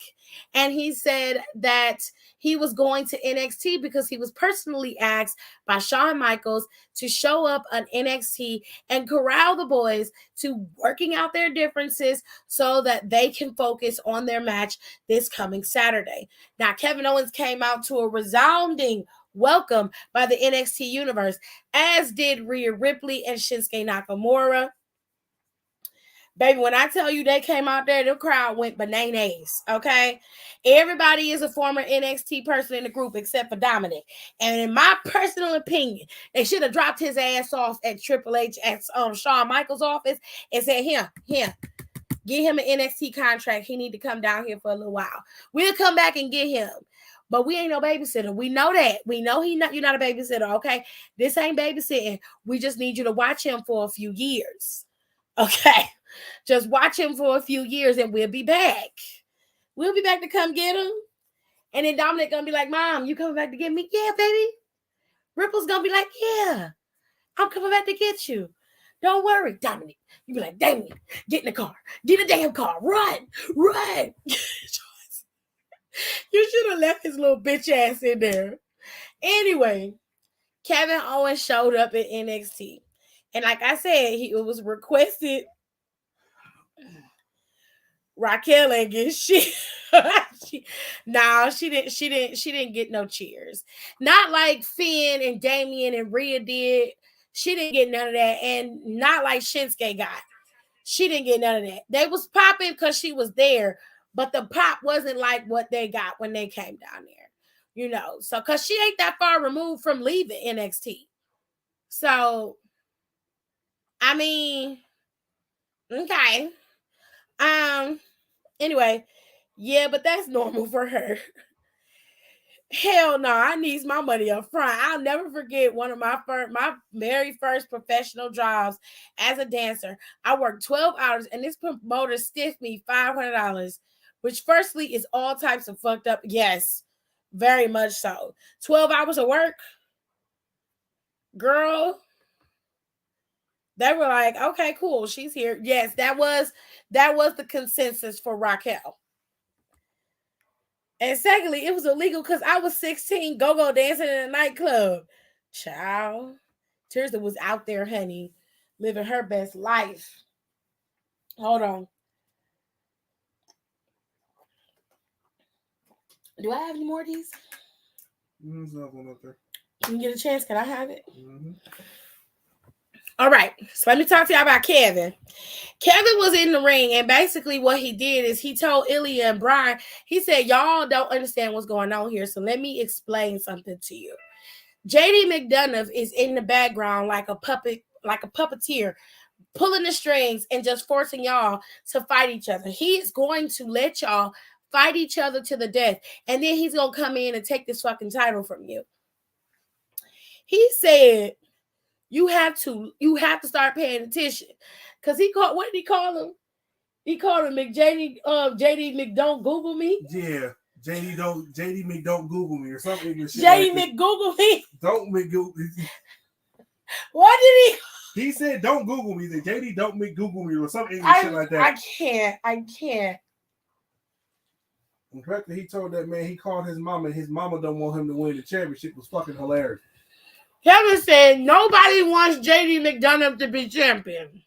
and he said that he was going to NXT because he was personally asked by Shawn Michaels to show up on NXT and corral the boys to working out their differences so that they can focus on their match this coming Saturday. Now, Kevin Owens came out to a resounding welcome by the NXT universe, as did Rhea Ripley and Shinsuke Nakamura. Baby, when I tell you they came out there, the crowd went bananas, okay? Everybody is a former NXT person in the group except for Dominic. And in my personal opinion, they should have dropped his ass off at Triple H at Shawn Michaels' office and said, here, get him an NXT contract. He need to come down here for a little while. We'll come back and get him. But we ain't no babysitter. We know that. We know you're not a babysitter, okay? This ain't babysitting. We just need you to watch him for a few years, okay? Just watch him for a few years and we'll be back. We'll be back to come get him. And then Dominic gonna be like, Mom, you coming back to get me? Yeah, baby. Ripple's gonna be like, yeah, I'm coming back to get you. Don't worry, Dominic. You be like, Damien, get in the car. Get in the damn car. Run. You should have left his little bitch ass in there. Anyway, Kevin Owens showed up at NXT. And like I said, it was requested. Raquel ain't get shit. she didn't get no cheers. Not like Finn and Damien and Rhea did. She didn't get none of that. And not like Shinsuke got. She didn't get none of that. They was popping because she was there, but the pop wasn't like what they got when they came down there. You know, so because she ain't that far removed from leaving NXT. So, I mean, okay. Anyway, yeah, but that's normal for her. Hell no, I needs my money up front. I'll never forget one of my very first professional jobs as a dancer. I worked 12 hours and this promoter stiffed me $500, which firstly is all types of fucked up. Yes, very much so. 12 hours of work, girl. They were like, okay, cool, she's here. Yes, that was the consensus for Raquel. And secondly, it was illegal because I was 16, go-go dancing in a nightclub. Child, Tirza was out there, honey, living her best life. Hold on. Do I have any more of these? There's another one up there. Can you get a chance? Can I have it? Mm-hmm. All right, so let me talk to y'all about Kevin. Kevin was in the ring, and basically what he did is he told Ilya and Brian, he said, y'all don't understand what's going on here, so let me explain something to you. JD McDonough is in the background like a puppeteer, pulling the strings and just forcing y'all to fight each other. He is going to let y'all fight each other to the death, and then he's going to come in and take this fucking title from you. He said, you have to start paying attention. Because what did he call him? He called him JD McDon't Google me. Yeah. JD McDon't Google me or something. JD McGoogle me. Don't McGoogle. What did he? He said don't Google me. That JD don't McGoogle me or something shit like that. I can't. In fact, he told that man he called his mama and his mama don't want him to win the championship was fucking hilarious. Kevin said nobody wants JD McDonough to be champion.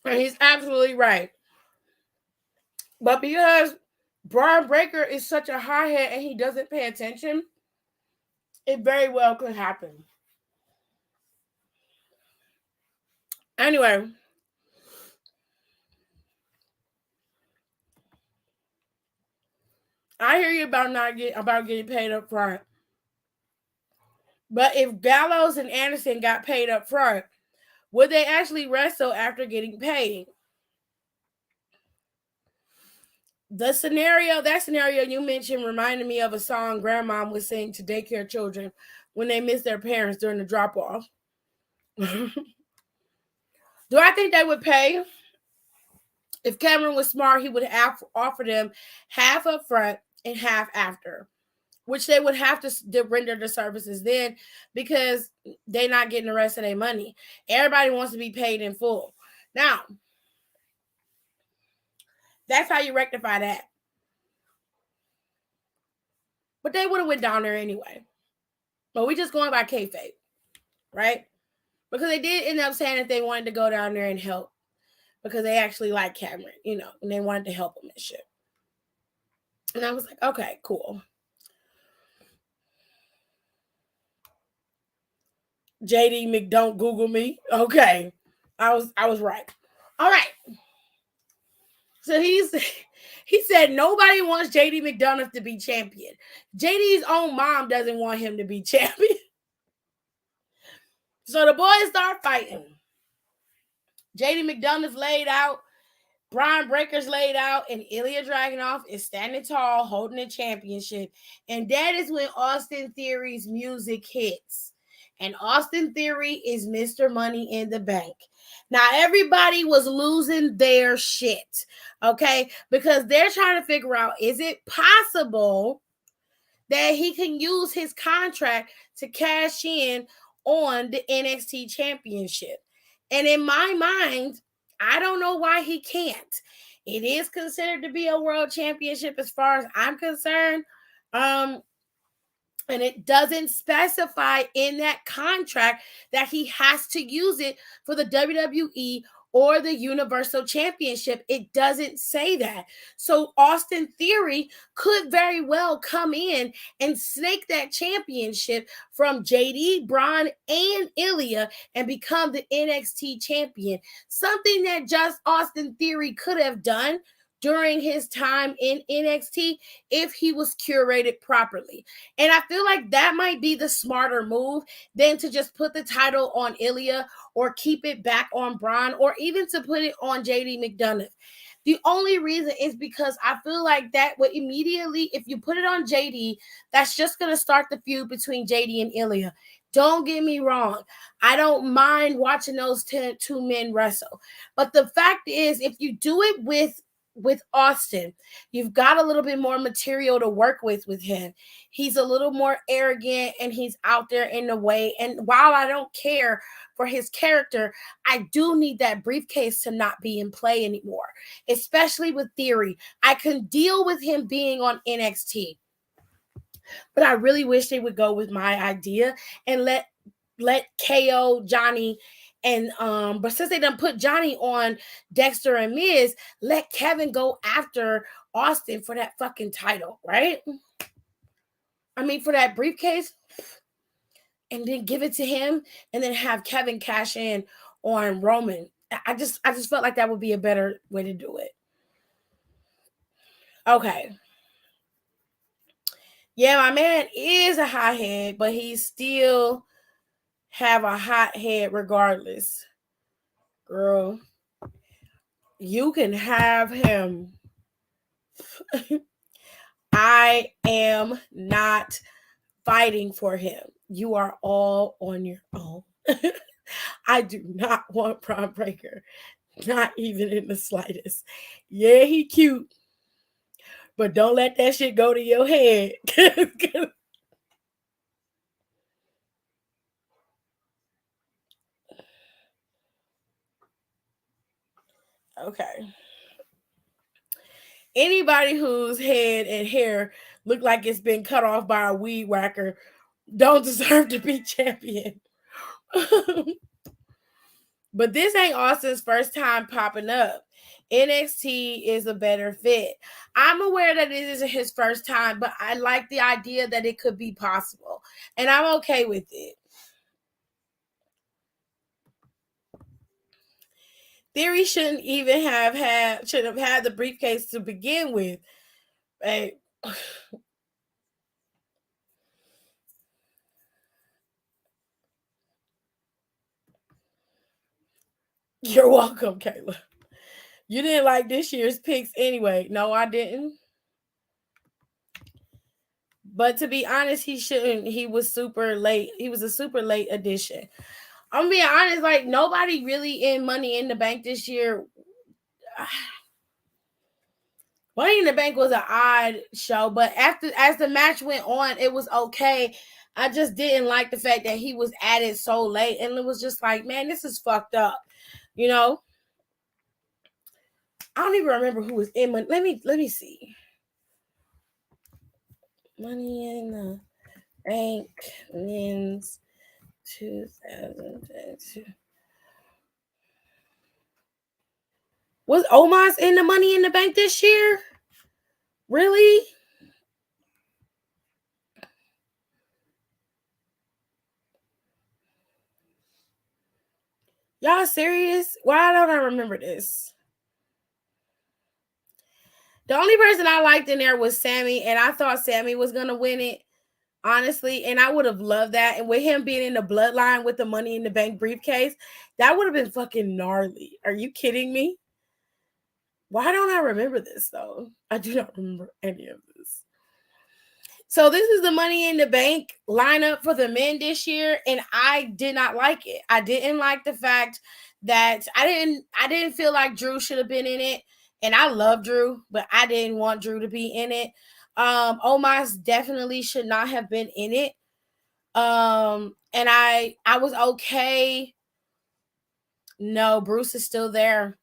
And he's absolutely right. But because Braun Breaker is such a hardhead and he doesn't pay attention, it very well could happen. Anyway. I hear you about getting paid up front. But if Gallows and Anderson got paid up front, would they actually wrestle after getting paid? That scenario you mentioned reminded me of a song Grandma would sing to daycare children when they miss their parents during the drop-off. Do I think they would pay? If Cameron was smart, he would offer them half up front and half after, which they would have to render the services then because they're not getting the rest of their money. Everybody wants to be paid in full. Now, that's how you rectify that. But they would have went down there anyway. But we just going by kayfabe, right? Because they did end up saying that they wanted to go down there and help because they actually like Cameron, and they wanted to help him and shit. And I was like, okay, cool. JD McDon't Google me. Okay. I was right. All right. So he said nobody wants JD McDonough to be champion. JD's own mom doesn't want him to be champion. So the boys start fighting. JD McDonough's laid out, Brian Breaker's laid out, and Ilya Dragunov is standing tall, holding the championship. And that is when Austin Theory's music hits. And Austin Theory is Mr. Money in the Bank. Now, everybody was losing their shit, okay? Because they're trying to figure out, is it possible that he can use his contract to cash in on the NXT championship? And in my mind, I don't know why he can't. It is considered to be a world championship as far as I'm concerned. And it doesn't specify in that contract that he has to use it for the WWE or the Universal Championship. It doesn't say that. So Austin Theory could very well come in and snake that championship from JD, Braun, and Ilya and become the NXT champion. Something that just Austin Theory could have done during his time in NXT if he was curated properly. And I feel like that might be the smarter move than to just put the title on Ilya or keep it back on Braun or even to put it on JD McDonough. The only reason is because I feel like that would immediately, if you put it on JD, that's just going to start the feud between JD and Ilya. Don't get me wrong. I don't mind watching those two men wrestle. But the fact is, if you do it with Austin, you've got a little bit more material to work with him. He's a little more arrogant and he's out there in the way. And while I don't care for his character, I do need that briefcase to not be in play anymore, especially with Theory. I can deal with him being on NXT, but I really wish they would go with my idea and let KO, Johnny, and but since they done put Johnny on Dexter and Miz, let Kevin go after Austin for that fucking title, right? I mean, for that briefcase, and then give it to him, and then have Kevin cash in on Roman. I just felt like that would be a better way to do it. Okay. Yeah, my man is a hothead, but he still have a hot head regardless. Girl, you can have him. I am not fighting for him. You are all on your own. I do not want Braun Breaker. Not even in the slightest. Yeah, he cute. But don't let that shit go to your head. Okay. Anybody whose head and hair look like it's been cut off by a weed whacker don't deserve to be champion. But this ain't Austin's first time popping up. NXT is a better fit. I'm aware that it isn't his first time, but I like the idea that it could be possible. And I'm okay with it. Theory shouldn't even have had the briefcase to begin with. Hey. You're welcome, Kayla. You didn't like this year's picks anyway. No, I didn't. But to be honest, he shouldn't. He was super late. He was a super late addition. I'm being honest, like nobody really in Money in the Bank this year. Money in the Bank was an odd show, but as the match went on, it was okay. I just didn't like the fact that he was added so late, and it was just like, man, this is fucked up, you know. I don't even remember who was in Money. Let me see. Money in the Bank wins 2002. Was Omos in the Money in the Bank this year? Really? Y'all serious? Why don't I remember this? The only person I liked in there was Sammy, and I thought Sammy was gonna win it, honestly. And I would have loved that. And with him being in the bloodline with the Money in the Bank briefcase, that would have been fucking gnarly. Are you kidding me? Why don't I remember this though? I do not remember any of this. So this is the Money in the Bank lineup for the men this year, and I did not like it. I didn't like the fact that I didn't feel like Drew should have been in it, and I love Drew, but I didn't want Drew to be in it. Omos definitely should not have been in it. And I was okay. No, Bruce is still there.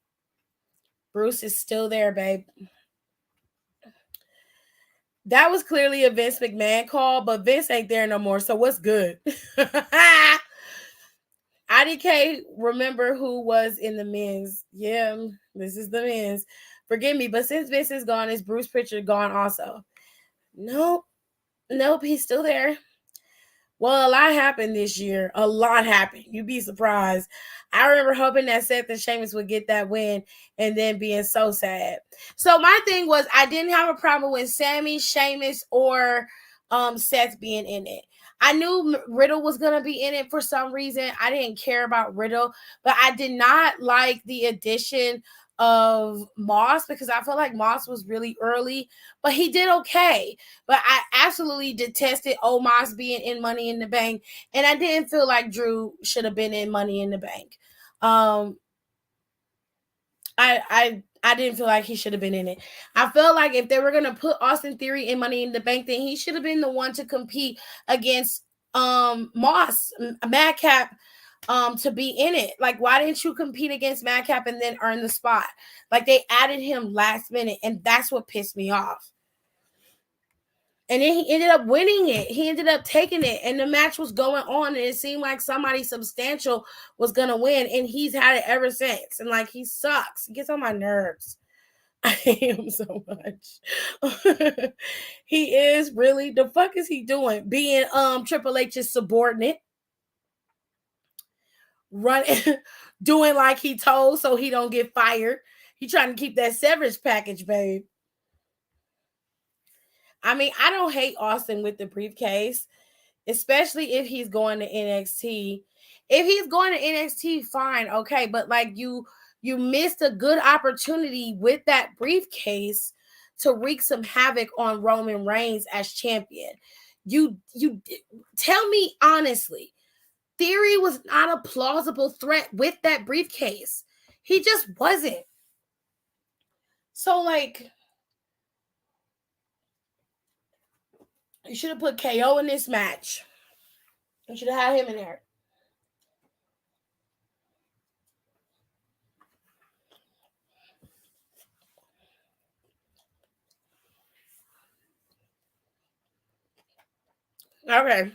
Bruce is still there, babe. That was clearly a Vince McMahon call, but Vince ain't there no more. So what's good? IDK, remember who was in the men's? Yeah, this is the men's. Forgive me, but since Vince is gone, is Bruce Pritchard gone also? Nope, he's still there. Well, a lot happened this year. A lot happened. You'd be surprised. I remember hoping that Seth and Sheamus would get that win and then being so sad. So my thing was I didn't have a problem with Sammy, Sheamus, or Seth being in it. I knew Riddle was going to be in it for some reason. I didn't care about Riddle, but I did not like the addition of Moss because I felt like Moss was really early, but he did okay. But I absolutely detested Omos being in Money in the Bank, and I didn't feel like Drew should have been in Money in the Bank. I didn't feel like he should have been in it. I felt like if they were gonna put Austin Theory in Money in the Bank, then he should have been the one to compete against Moss, Madcap, to be in it. Like, why didn't you compete against Madcap and then earn the spot? Like, they added him last minute, and that's what pissed me off. And then he ended up winning it. He ended up taking it, and the match was going on, and it seemed like somebody substantial was gonna win, and he's had it ever since. And like, he sucks. He gets on my nerves. I hate him so much. He is really, the fuck is he doing? Being Triple H's subordinate. Running, doing like he told so he don't get fired. He trying to keep that severance package, babe. I mean, I don't hate Austin with the briefcase, especially if he's going to NXT. If he's going to NXT, fine, okay, but like you missed a good opportunity with that briefcase to wreak some havoc on Roman Reigns as champion. You tell me honestly, Theory was not a plausible threat with that briefcase. He just wasn't. So, like, you should have put KO in this match. You should have had him in there. Okay.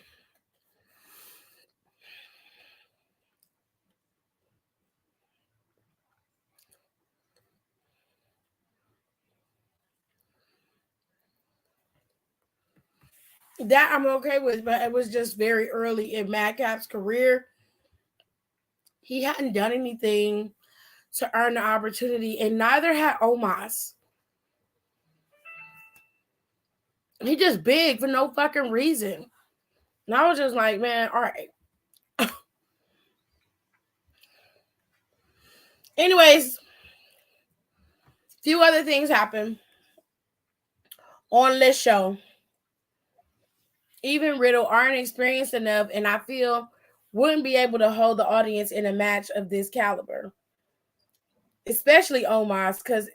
That I'm okay with, but it was just very early in Madcap's career. He hadn't done anything to earn the opportunity, and neither had Omos. He just big for no fucking reason. And I was just like, man, all right. Anyways, few other things happened on this show. Even Riddle aren't experienced enough, and I feel wouldn't be able to hold the audience in a match of this caliber. Especially Omos, because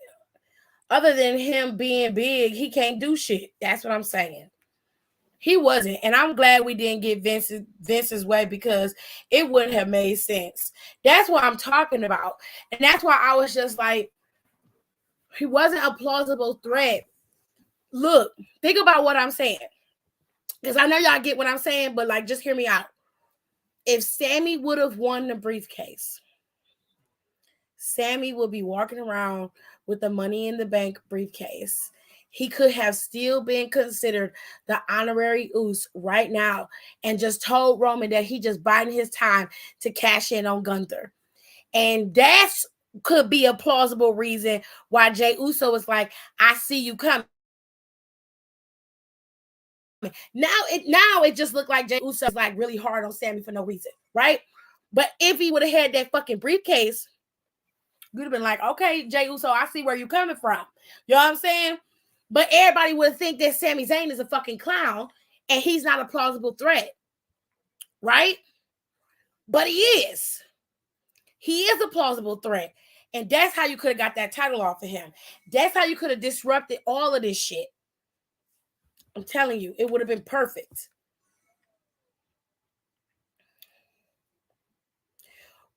other than him being big, he can't do shit. That's what I'm saying. He wasn't, and I'm glad we didn't get Vince's way because it wouldn't have made sense. That's what I'm talking about, and that's why I was just like, he wasn't a plausible threat. Look, think about what I'm saying, because I know y'all get what I'm saying, but like, just hear me out. If Sammy would have won the briefcase, Sammy would be walking around with the Money in the Bank briefcase. He could have still been considered the honorary Uso right now and just told Roman that he just biding his time to cash in on Gunther. And that's could be a plausible reason why Jey Uso was like, I see you coming. Now it just looked like Jey Uso was like really hard on Sammy for no reason, right? But if he would have had that fucking briefcase, you'd have been like, okay, Jey Uso, I see where you're coming from. You know what I'm saying? But everybody would think that Sami Zayn is a fucking clown and he's not a plausible threat, right? But he is. He is a plausible threat. And that's how you could have got that title off of him. That's how you could have disrupted all of this shit. I'm telling you, it would have been perfect.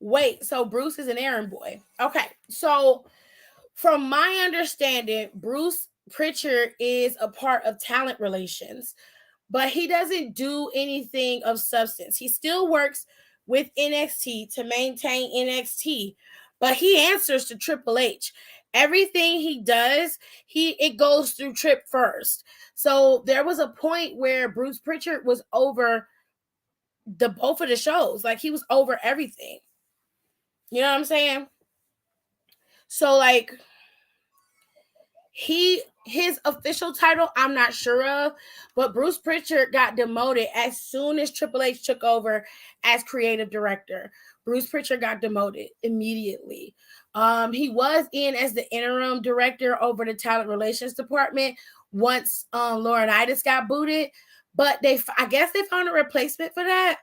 Wait, so Bruce is an errand boy. Okay, so from my understanding, Bruce Pritchard is a part of talent relations, but he doesn't do anything of substance. He still works with NXT to maintain NXT, but he answers to Triple H. Everything he does, it goes through Trip first. So there was a point where Bruce Pritchard was over both of the shows. Like, he was over everything. You know what I'm saying? So, like, his official title, I'm not sure of, but Bruce Pritchard got demoted as soon as Triple H took over as creative director. Bruce Pritchard got demoted immediately. He was in as the interim director over the talent relations department once Laurinaitis got booted, but I guess they found a replacement for that.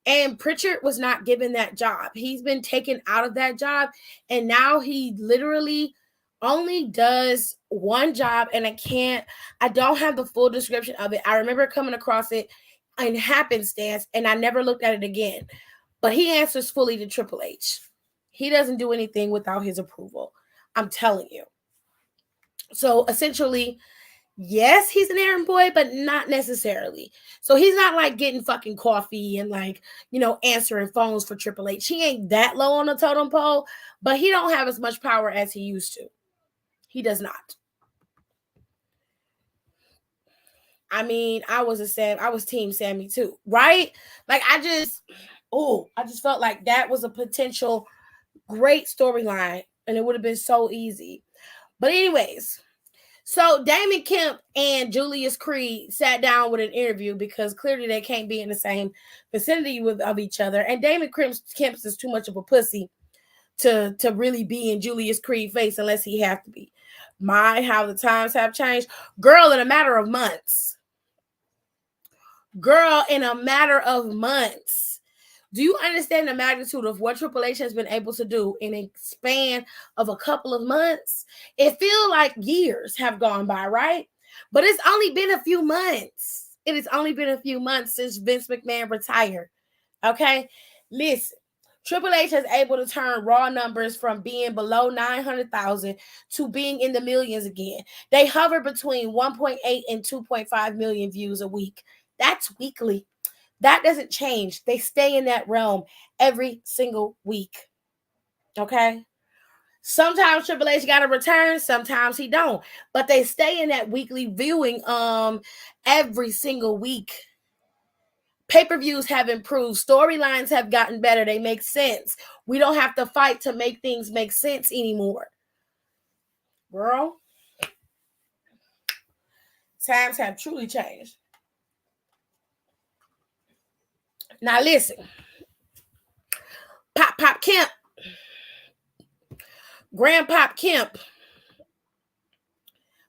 And Pritchard was not given that job. He's been taken out of that job, and now he literally only does one job, and I don't have the full description of it. I remember coming across it in happenstance, and I never looked at it again. But he answers fully to Triple H. He doesn't do anything without his approval. I'm telling you. So essentially, yes, he's an errand boy, but not necessarily. So he's not like getting fucking coffee and like, answering phones for Triple H. He ain't that low on the totem pole, but he don't have as much power as he used to. He does not. I mean, I was team Sammy too, right? Like, I just felt like that was a potential great storyline, and it would have been so easy. But anyways, so Damon Kemp and Julius Creed sat down with an interview because clearly they can't be in the same vicinity of each other. And Damon Kemp is too much of a pussy to really be in Julius Creed's face unless he have to be. How the times have changed. Girl, in a matter of months. Do you understand the magnitude of what Triple H has been able to do in a span of a couple of months? It feels like years have gone by, right? But it's only been a few months. It has only been a few months since Vince McMahon retired. Okay? Listen, Triple H is able to turn Raw numbers from being below 900,000 to being in the millions again. They hover between 1.8 and 2.5 million views a week. That's weekly. That doesn't change. They stay in that realm every single week. Okay? Sometimes Triple H got to return, sometimes he don't. But they stay in that weekly viewing every single week. Pay-per-views have improved. Storylines have gotten better. They make sense. We don't have to fight to make things make sense anymore. Girl, times have truly changed. Now listen, Pop Kemp, Grandpop Kemp.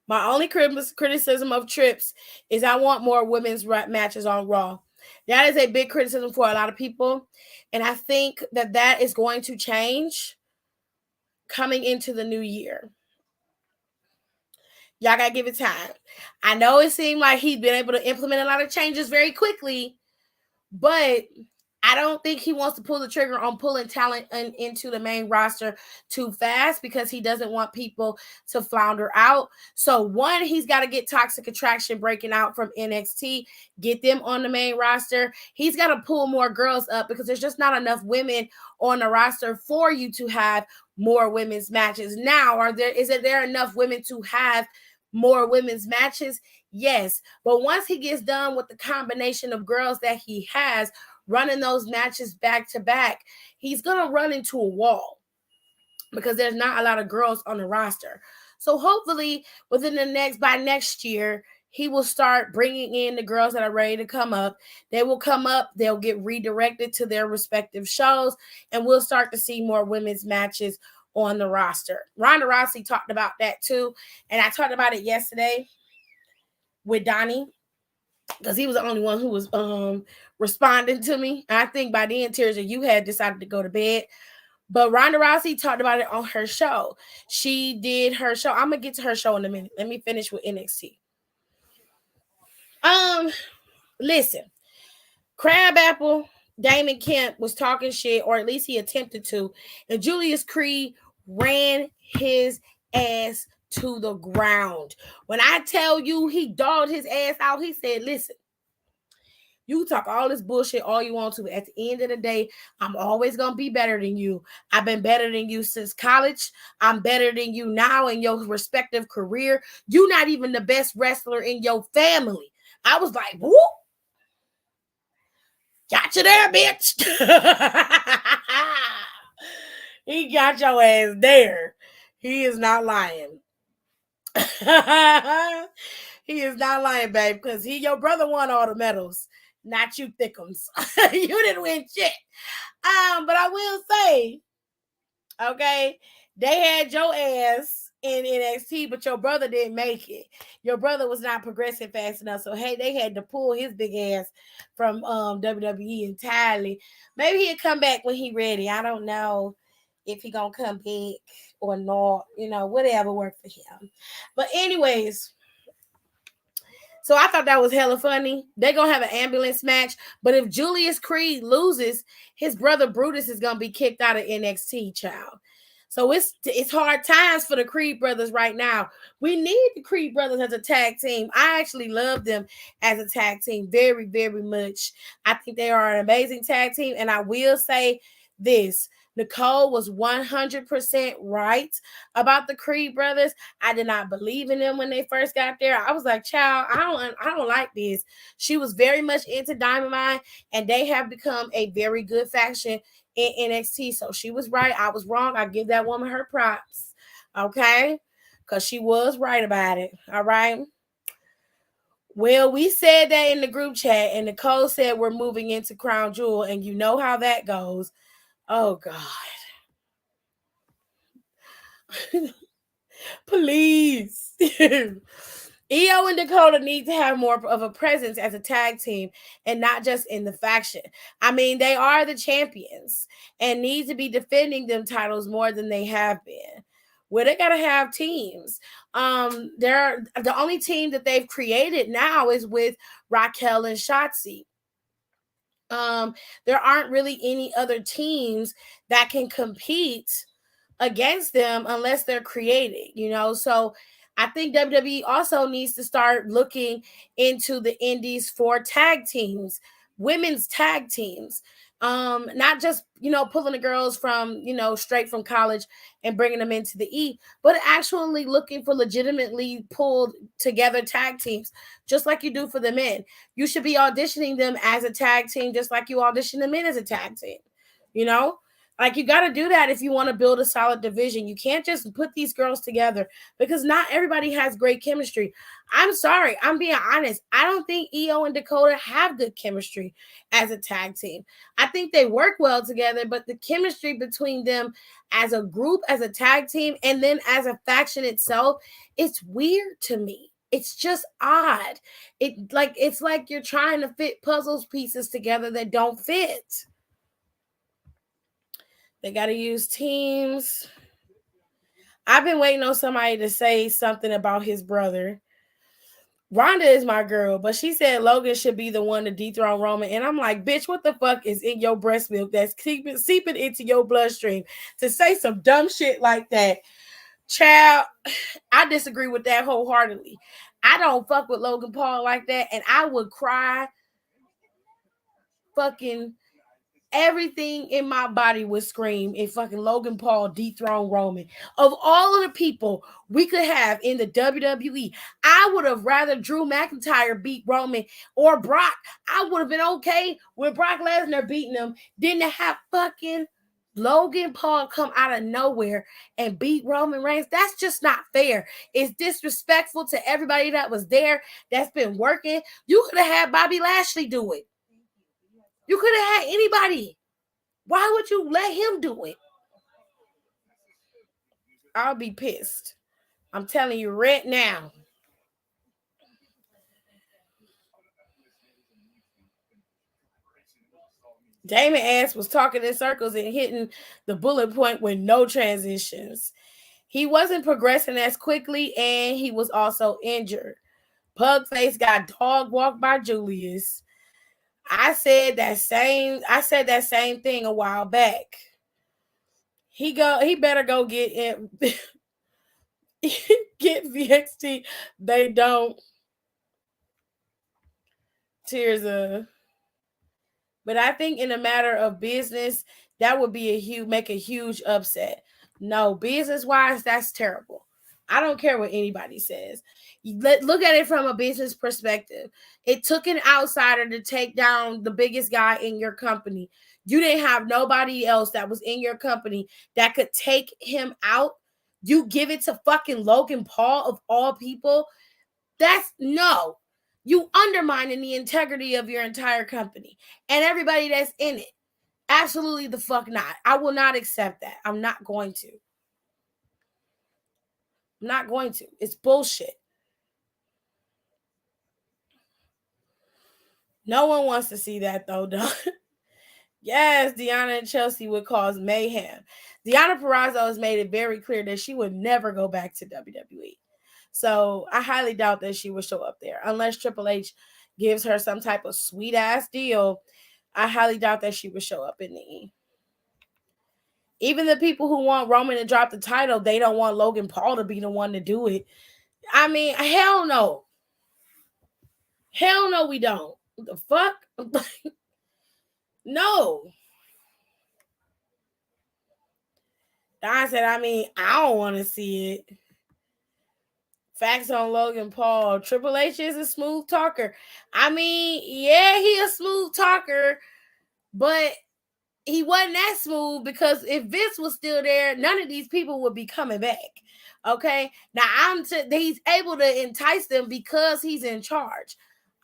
My only criticism of Trips is I want more women's matches on Raw. That is a big criticism for a lot of people, and I think that is going to change coming into the new year. Y'all gotta give it time. I know it seemed like he's been able to implement a lot of changes very quickly, but I don't think he wants to pull the trigger on pulling talent into the main roster too fast because he doesn't want people to flounder out. So one, he's got to get Toxic Attraction breaking out from NXT, get them on the main roster. He's got to pull more girls up because there's just not enough women on the roster for you to have more women's matches. Now, is there enough women to have more women's matches? Yes. But once he gets done with the combination of girls that he has, running those matches back to back, he's going to run into a wall. because there's not a lot of girls on the roster. So hopefully by next year, he will start bringing in the girls that are ready to come up. They will come up, they'll get redirected to their respective shows, and we'll start to see more women's matches on the roster. Ronda Rousey talked about that too, and I talked about it yesterday with Donnie, because he was the only one who was responding to me. I think by then, Tirza, you had decided to go to bed. But Ronda Rousey talked about it on her show. She did her show. I'm gonna get to her show in a minute. Let me finish with NXT. Listen, Crabapple Damon Kemp was talking shit, or at least he attempted to, and Julius Creed ran his ass to the ground. When I tell you he dogged his ass out, he said, listen, you talk all this bullshit all you want to. At the end of the day, I'm always going to be better than you. I've been better than you since college. I'm better than you now in your respective career. You're not even the best wrestler in your family. I was like, whoop. Got you there, bitch. He got your ass there. He is not lying. He is not lying, babe, because your brother won all the medals, not you thickums. You didn't win shit. But I will say, okay, they had your ass in NXT, but your brother didn't make it. Your brother was not progressing fast enough, so hey, they had to pull his big ass from WWE entirely. Maybe he'll come back when he ready. I don't know if he gonna come back or not, whatever worked for him. But anyways, so I thought that was hella funny. They're gonna have an ambulance match, but if Julius Creed loses, his brother Brutus is gonna be kicked out of NXT, child. So it's hard times for the Creed brothers right now. We need the Creed brothers as a tag team. I actually love them as a tag team very, very much. I think they are an amazing tag team, and I will say this. Nicole was 100% right about the Creed brothers. I did not believe in them when they first got there. I was like, child, I don't like this. She was very much into Diamond Mine, and they have become a very good faction in NXT. So she was right. I was wrong. I give that woman her props. Okay? Because she was right about it. All right? Well, we said that in the group chat, and Nicole said we're moving into Crown Jewel, and you know how that goes. Oh, God. Please. Io and Dakota need to have more of a presence as a tag team and not just in the faction. I mean, they are the champions and need to be defending them titles more than they have been. Well, they got to have teams. They're the only team that they've created now is with Raquel and Shotzi. There aren't really any other teams that can compete against them unless they're created, so I think WWE also needs to start looking into the indies for tag teams, women's tag teams. Not just, pulling the girls from, straight from college and bringing them into the E, but actually looking for legitimately pulled together tag teams, just like you do for the men. You should be auditioning them as a tag team, just like you audition the men as a tag team, Like, you got to do that if you want to build a solid division. You can't just put these girls together because not everybody has great chemistry. I'm sorry. I'm being honest. I don't think Io and Dakota have good chemistry as a tag team. I think they work well together, but the chemistry between them as a group, as a tag team, and then as a faction itself, it's weird to me. It's just odd. It's like you're trying to fit puzzle pieces together that don't fit. They got to use teams. I've been waiting on somebody to say something about his brother. Rhonda is my girl, but she said Logan should be the one to dethrone Roman. And I'm like, bitch, what the fuck is in your breast milk that's seeping into your bloodstream to say some dumb shit like that? Child, I disagree with that wholeheartedly. I don't fuck with Logan Paul like that, and I would cry fucking everything in my body would scream if fucking Logan Paul dethroned Roman. Of all of the people we could have in the WWE, I would have rather Drew McIntyre beat Roman or Brock. I would have been okay with Brock Lesnar beating him than to have fucking Logan Paul come out of nowhere and beat Roman Reigns. That's just not fair. It's disrespectful to everybody that was there, that's been working. You could have had Bobby Lashley do it. You could have had anybody. Why would you let him do it? I'll be pissed. I'm telling you right now. Damon ass was talking in circles and hitting the bullet point with no transitions. He wasn't progressing as quickly, and he was also injured. Pugface got dog walked by Julius. I said that same thing a while back. He better go get it. Get VXT. They don't. Tears of. But I think in a matter of business, that would be make a huge upset. No, business-wise, that's terrible. I don't care what anybody says. Look at it from a business perspective. It took an outsider to take down the biggest guy in your company. You didn't have nobody else that was in your company that could take him out. You give it to fucking Logan Paul of all people. That's no. You undermining the integrity of your entire company and everybody that's in it. Absolutely the fuck not. I will not accept that. I'm not going to. I'm not going to. It's bullshit. No one wants to see that though, done. Yes, Deonna and Chelsea would cause mayhem. Deonna Purrazzo has made it very clear that she would never go back to WWE. So I highly doubt that she will show up there. Unless Triple H gives her some type of sweet ass deal, I highly doubt that she would show up in the E. Even the people who want Roman to drop the title, they don't want Logan Paul to be the one to do it. I mean, hell no. Hell no, we don't. What the fuck? No. I said, I don't want to see it. Facts on Logan Paul. Triple H is a smooth talker. Yeah, he a smooth talker, but he wasn't that smooth because if Vince was still there, none of these people would be coming back. Okay? Now, he's able to entice them because he's in charge.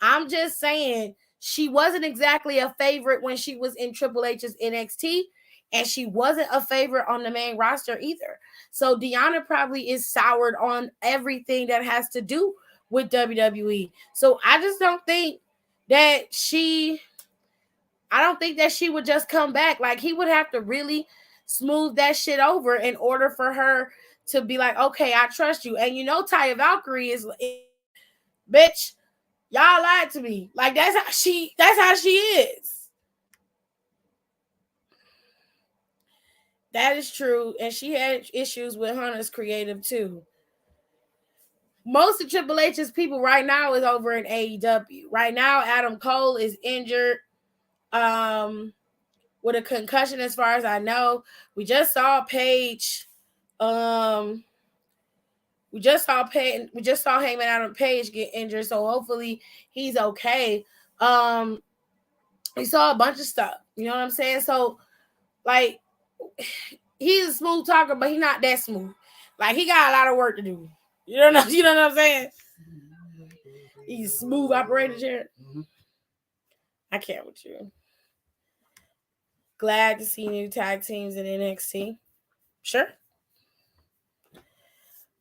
I'm just saying she wasn't exactly a favorite when she was in Triple H's NXT, and she wasn't a favorite on the main roster either. So Deonna probably is soured on everything that has to do with WWE. So I just don't think that she would just come back. Like, he would have to really smooth that shit over in order for her to be like, okay, I trust you. And you know, Taya Valkyrie is bitch, y'all lied to me. Like, that's how she is. That is true. And she had issues with Hunter's creative too. Most of Triple H's people right now is over in AEW. Right now, Adam Cole is injured with a concussion, as far as I know. We just saw Paige. We just saw Heyman Adam Page get injured, so hopefully he's okay. We saw a bunch of stuff. You know what I'm saying? So, like, he's a smooth talker, but he's not that smooth. Like, he got a lot of work to do. You know what I'm saying? He's smooth operator chair. I can't with you. Glad to see new tag teams in NXT. Sure.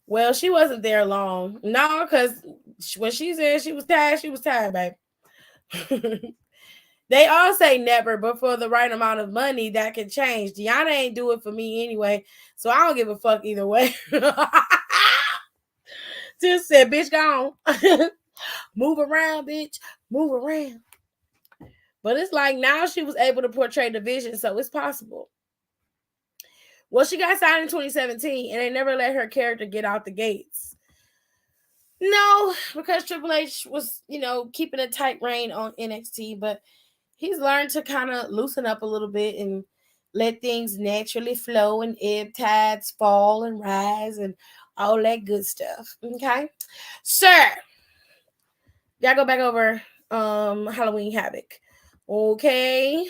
Well, she wasn't there long. No, because when she said she was tired, babe. They all say never, but for the right amount of money, that can change. Deonna ain't do it for me anyway, so I don't give a fuck either way. Just said, bitch, go on. Move around, bitch. Move around. But it's like now she was able to portray the vision, so it's possible. Well, she got signed in 2017, and they never let her character get out the gates. No, because Triple H was, keeping a tight rein on NXT, but he's learned to kind of loosen up a little bit and let things naturally flow and ebb tides fall and rise and all that good stuff. Okay? Sir, y'all go back over Halloween Havoc. Okay.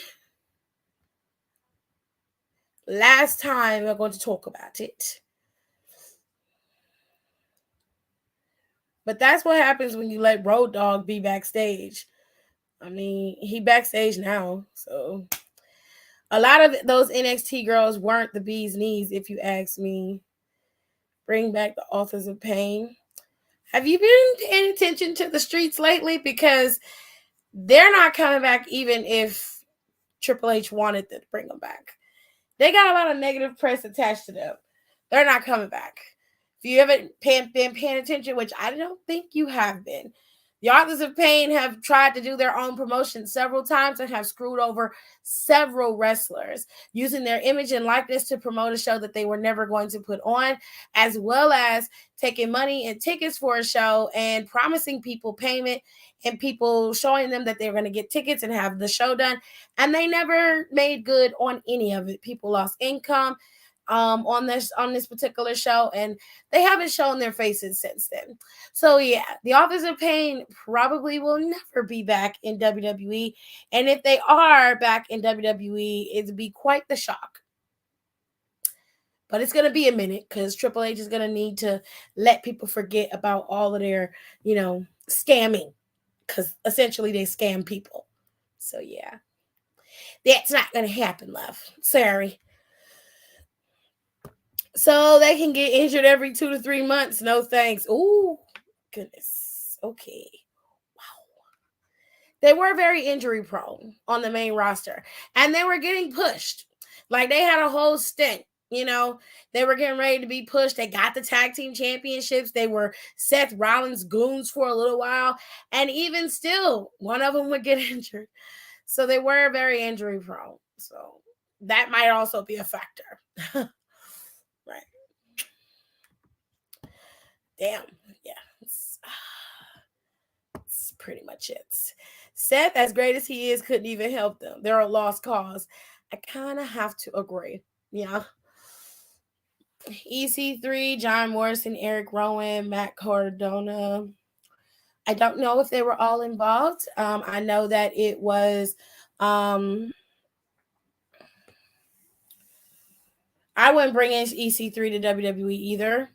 last time we're going to talk about it. But that's what happens when you let Road Dogg be backstage. I mean, he backstage now, so a lot of those NXT girls weren't the bee's knees, if you ask me. Bring back the Authors of Pain. Have you been paying attention to the streets lately? Because they're not coming back even if Triple H wanted to bring them back. They got a lot of negative press attached to them. They're not coming back. If you haven't been paying attention, which I don't think you have been, the Authors of Pain have tried to do their own promotion several times and have screwed over several wrestlers, using their image and likeness to promote a show that they were never going to put on, as well as taking money and tickets for a show and promising people payment and people showing them that they're going to get tickets and have the show done. And they never made good on any of it. People lost income on this particular show, and they haven't shown their faces since then. So yeah, the Authors of Pain probably will never be back in WWE, and if they are back in WWE, it'd be quite the shock. But it's going to be a minute because Triple H is going to need to let people forget about all of their, scamming, because essentially they scam people. So yeah, that's not going to happen, love. Sorry. So they can get injured every 2 to 3 months. No thanks. Oh, goodness. Okay. Wow. They were very injury prone on the main roster, and they were getting pushed. Like, they had a whole stint. They were getting ready to be pushed. They got the tag team championships. They were Seth Rollins' goons for a little while. And even still, one of them would get injured. So they were very injury prone. So that might also be a factor. Right. Damn. Yeah. That's pretty much it. Seth, as great as he is, couldn't even help them. They're a lost cause. I kind of have to agree. Yeah. EC3, John Morrison, Eric Rowan, Matt Cardona. I don't know if they were all involved. I know that it was I wouldn't bring in EC3 to WWE either.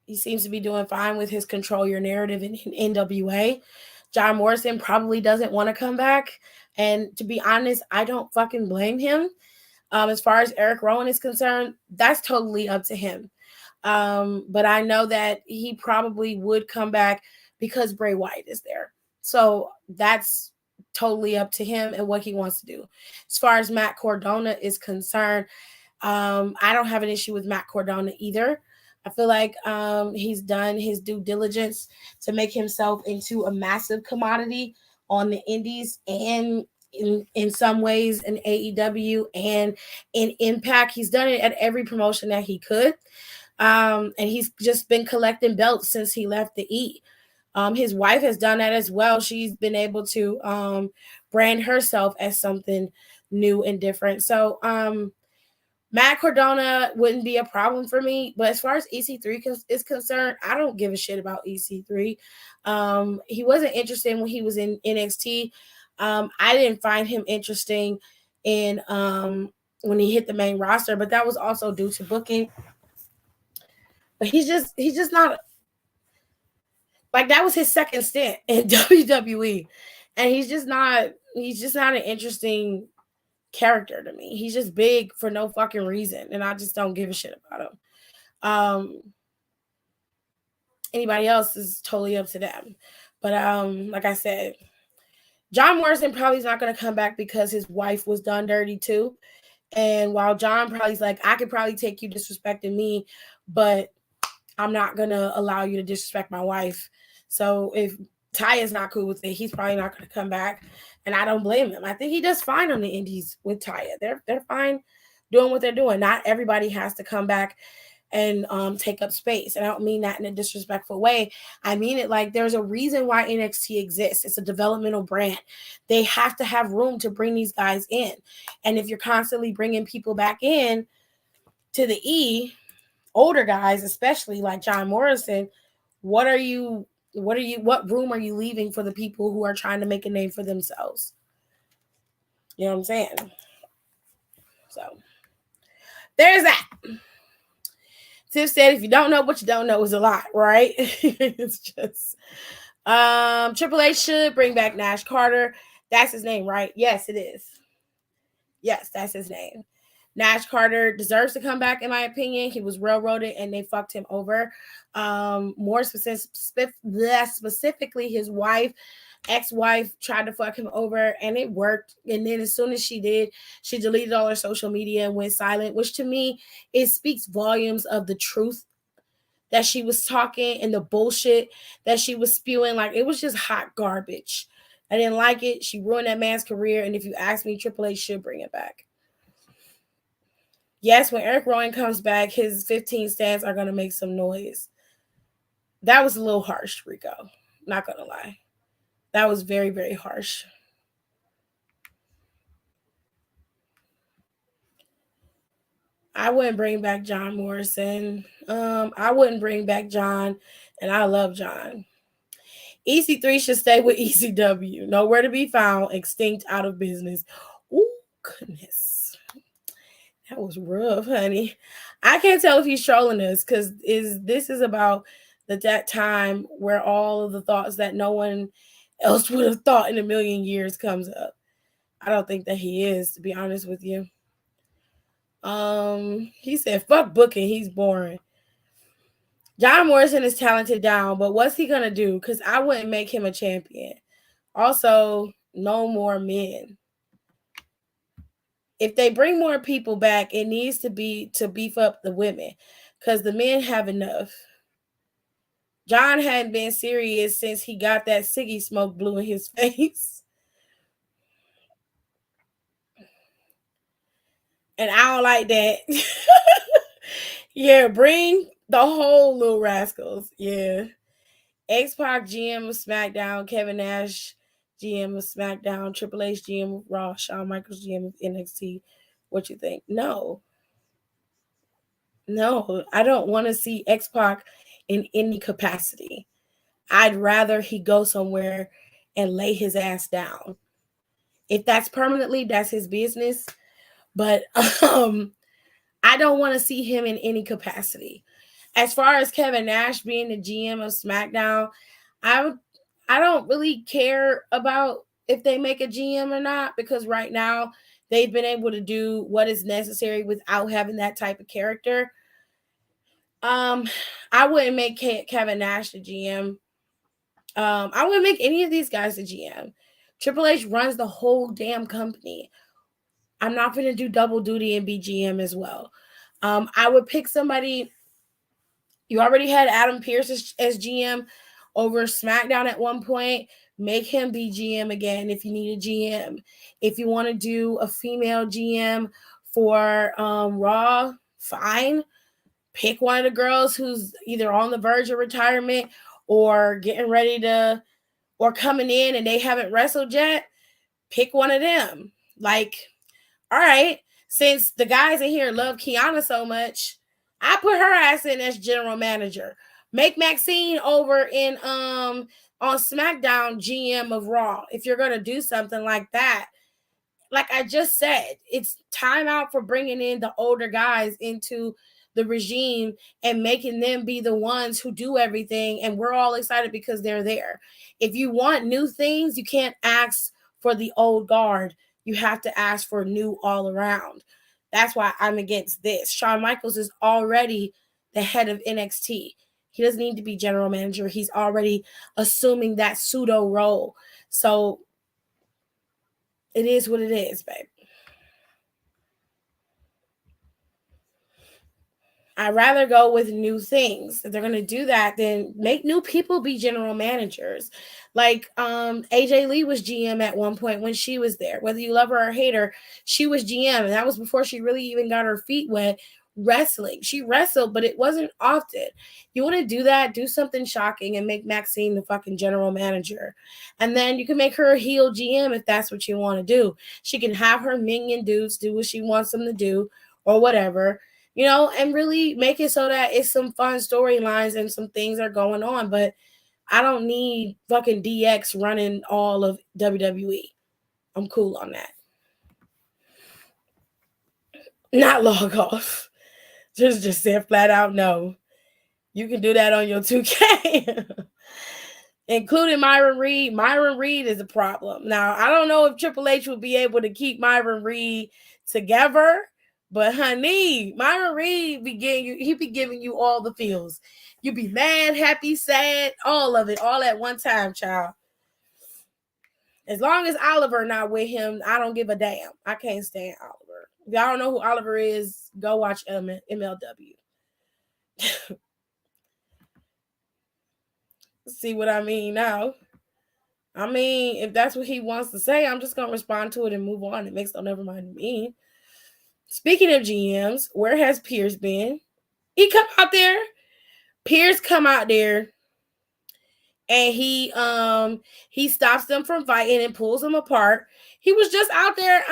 He seems to be doing fine with his Control Your Narrative in NWA. John Morrison probably doesn't want to come back. And to be honest, I don't fucking blame him. As far as Eric Rowan is concerned, that's totally up to him. But I know that he probably would come back because Bray Wyatt is there. So that's totally up to him and what he wants to do. As far as Matt Cardona is concerned, I don't have an issue with Matt Cardona either. I feel like he's done his due diligence to make himself into a massive commodity on the indies and in some ways in AEW and in Impact. He's done it at every promotion that he could. And he's just been collecting belts since he left the E. His wife has done that as well. She's been able to brand herself as something new and different. So Matt Cardona wouldn't be a problem for me. But as far as EC3 is concerned, I don't give a shit about EC3. He wasn't interesting when he was in NXT. I didn't find him interesting in when he hit the main roster, but that was also due to booking. But he's just not like, that was his second stint in WWE, and he's just not an interesting character to me. He's just big for no fucking reason, and I just don't give a shit about him. Anybody else is totally up to them. But like I said, John Morrison probably is not going to come back because his wife was done dirty too. And while John probably's like, I could probably take you disrespecting me, but I'm not going to allow you to disrespect my wife. So if Taya's not cool with it, he's probably not going to come back. And I don't blame him. I think he does fine on the indies with Taya. They're fine doing what they're doing. Not everybody has to come back and take up space. And I don't mean that in a disrespectful way. I mean it like there's a reason why NXT exists. It's a developmental brand. They have to have room to bring these guys in. And if you're constantly bringing people back in to the E, older guys, especially like John Morrison, what room are you leaving for the people who are trying to make a name for themselves? You know what I'm saying? So there's that. Tiff said, if you don't know what you don't know is a lot, right? It's just Triple H should bring back Nash Carter. That's his name, right? Yes, it is. Yes, that's his name. Nash Carter deserves to come back, in my opinion. He was railroaded and they fucked him over. More specifically, his ex-wife tried to fuck him over and it worked. And then as soon as she did, she deleted all her social media and went silent, which to me, it speaks volumes of the truth that she was talking and the bullshit that she was spewing. Like, it was just hot garbage. I didn't like it. She ruined that man's career. And if you ask me, Triple H should bring it back. Yes, when Eric Rowan comes back, his 15 stands are going to make some noise. That was a little harsh, Rico. Not going to lie. That was very, very harsh. I wouldn't bring back John Morrison. I wouldn't bring back John, and I love John. EC3 should stay with ECW. Nowhere to be found. Extinct, out of business. Ooh, goodness. That was rough, honey. I can't tell if he's trolling us because this is about that time where all of the thoughts that no one else would have thought in a million years comes up. I don't think that he is, to be honest with you. He said, fuck booking, he's boring. John Morrison is talented down, but what's he gonna do? Because I wouldn't make him a champion. Also, no more men. If they bring more people back, it needs to be to beef up the women because the men have enough. John hadn't been serious since he got that ciggy smoke blew in his face. And I don't like that. Yeah, bring the whole Little Rascals. Yeah. X-Pac GM of SmackDown, Kevin Nash GM of SmackDown, Triple H GM of Raw, Shawn Michaels GM of NXT. What you think? No, I don't want to see X-Pac in any capacity. I'd rather he go somewhere and lay his ass down. If that's permanently, that's his business. But I don't want to see him in any capacity. As far as Kevin Nash being the GM of SmackDown, I don't really care about if they make a GM or not, because right now they've been able to do what is necessary without having that type of character. I wouldn't make Kevin Nash the GM. I wouldn't make any of these guys the GM. Triple H runs the whole damn company. I'm not going to do double duty and be GM as well. I would pick somebody. You already had Adam Pearce as GM over SmackDown at one point. Make him be GM again if you need a GM. If you want to do a female GM for Raw, fine. Pick one of the girls who's either on the verge of retirement or getting ready to, or coming in and they haven't wrestled yet. Pick one of them. Like, all right, since the guys in here love Kiana so much, I put her ass in as general manager. Make Maxine over in on SmackDown GM of Raw. If you're gonna do something like that, like I just said, it's time out for bringing in the older guys into the regime and making them be the ones who do everything, and we're all excited because they're there. If you want new things, you can't ask for the old guard. You have to ask for new all around. That's why I'm against this. Shawn Michaels is already the head of NXT. He doesn't need to be general manager. He's already assuming that pseudo role. So it is what it is, babe. I'd rather go with new things. If they're going to do that, then make new people be general managers. Like AJ Lee was GM at one point when she was there. Whether you love her or hate her, she was GM. And that was before she really even got her feet wet wrestling. She wrestled, but it wasn't often. You want to do that, do something shocking and make Maxine the fucking general manager. And then you can make her a heel GM if that's what you want to do. She can have her minion dudes do what she wants them to do or whatever. You know, and really make it so that it's some fun storylines and some things are going on. But I don't need fucking DX running all of WWE. I'm cool on that. Not log off. Just said flat out no. You can do that on your 2K. Including Myron Reed. Myron Reed is a problem. Now, I don't know if Triple H will be able to keep Myron Reed together, but honey, Myron Reed he be giving you all the feels. You be mad, happy, sad, all of it, all at one time, child. As long as Oliver not with him, I don't give a damn. I can't stand Oliver. If y'all don't know who Oliver is, go watch MLW. See what I mean now? I mean, if that's what he wants to say, I'm just going to respond to it and move on. It makes no never mind me. Speaking of GMs, where has Pierce been? He come out there. Pierce come out there and he stops them from fighting and pulls them apart. He was just out there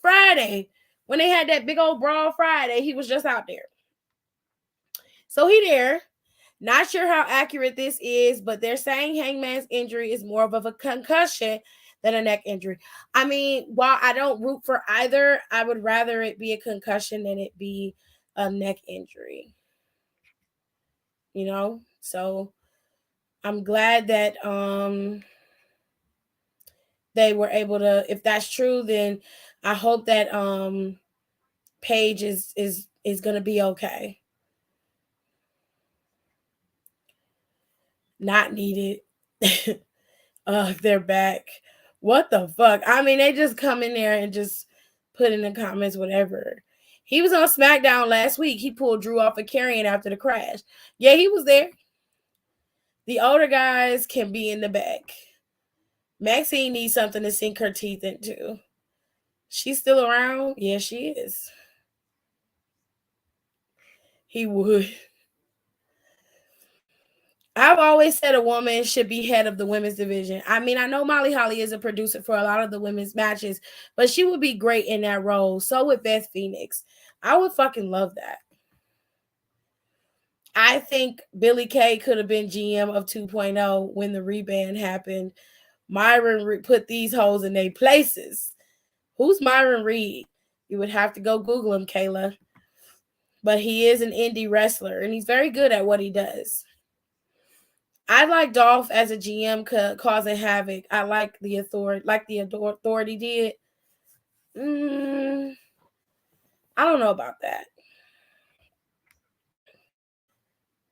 Friday when they had that big old brawl Friday. He was just out there. So he there. Not sure how accurate this is, but they're saying Hangman's injury is more of a concussion than a neck injury. I mean, while I don't root for either, I would rather it be a concussion than it be a neck injury. You know? So I'm glad that they were able to, if that's true, then I hope that Paige is going to be okay. Not needed. They're back. What the fuck? I mean, they just come in there and just put in the comments whatever. He was on SmackDown last week. He pulled Drew off of carrying after the crash. Yeah, he was there. The older guys can be in the back. Maxine needs something to sink her teeth into. She's still around? Yeah, she is. He would. I've always said a woman should be head of the women's division. I mean, I know Molly Holly is a producer for a lot of the women's matches, but she would be great in that role. So would Beth Phoenix. I would fucking love that. I think Billy Kay could have been GM of 2.0 when the rebrand happened. Myron put these hoes in their places. Who's Myron Reed? You would have to go Google him, Kayla. But he is an indie wrestler, and he's very good at what he does. I like Dolph as a GM causing havoc. I like the authority did. I don't know about that.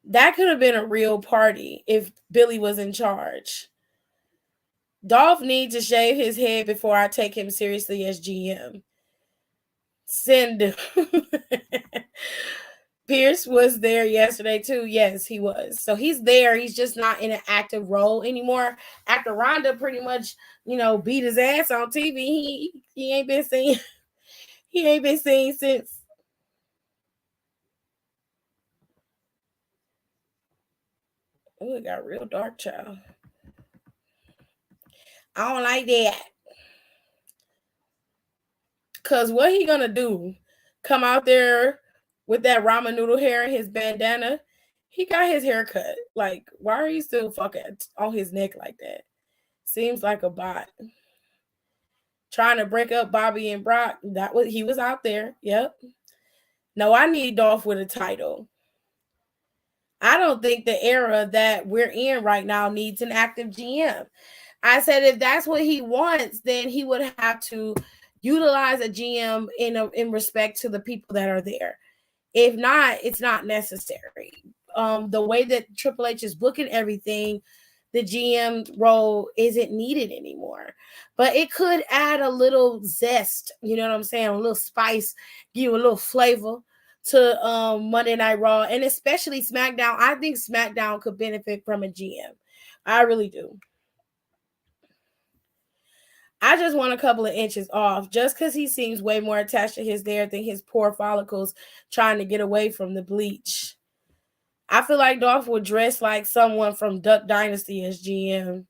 That could have been a real party if Billy was in charge. Dolph needs to shave his head before I take him seriously as GM. Send him. Pierce was there yesterday too. Yes, he was. So he's there. He's just not in an active role anymore. After Ronda pretty much, beat his ass on TV, he ain't been seen. He ain't been seen since. Oh, it got real dark, child. I don't like that. Cause what he gonna do? Come out there with that ramen noodle hair and his bandana? He got his hair cut. Like, why are you still fucking on his neck like that? Seems like a bot. Trying to break up Bobby and Brock. He was out there. Yep. No, I need Dolph with a title. I don't think the era that we're in right now needs an active GM. I said if that's what he wants, then he would have to utilize a GM in respect to the people that are there. If not, it's not necessary. The way that Triple H is booking everything, the GM role isn't needed anymore. But it could add a little zest, you know what I'm saying? A little spice, give you a little flavor to Monday Night Raw, and especially SmackDown. I think SmackDown could benefit from a GM. I really do. I just want a couple of inches off just because he seems way more attached to his hair than his poor follicles trying to get away from the bleach. I feel like Dolph would dress like someone from Duck Dynasty as GM.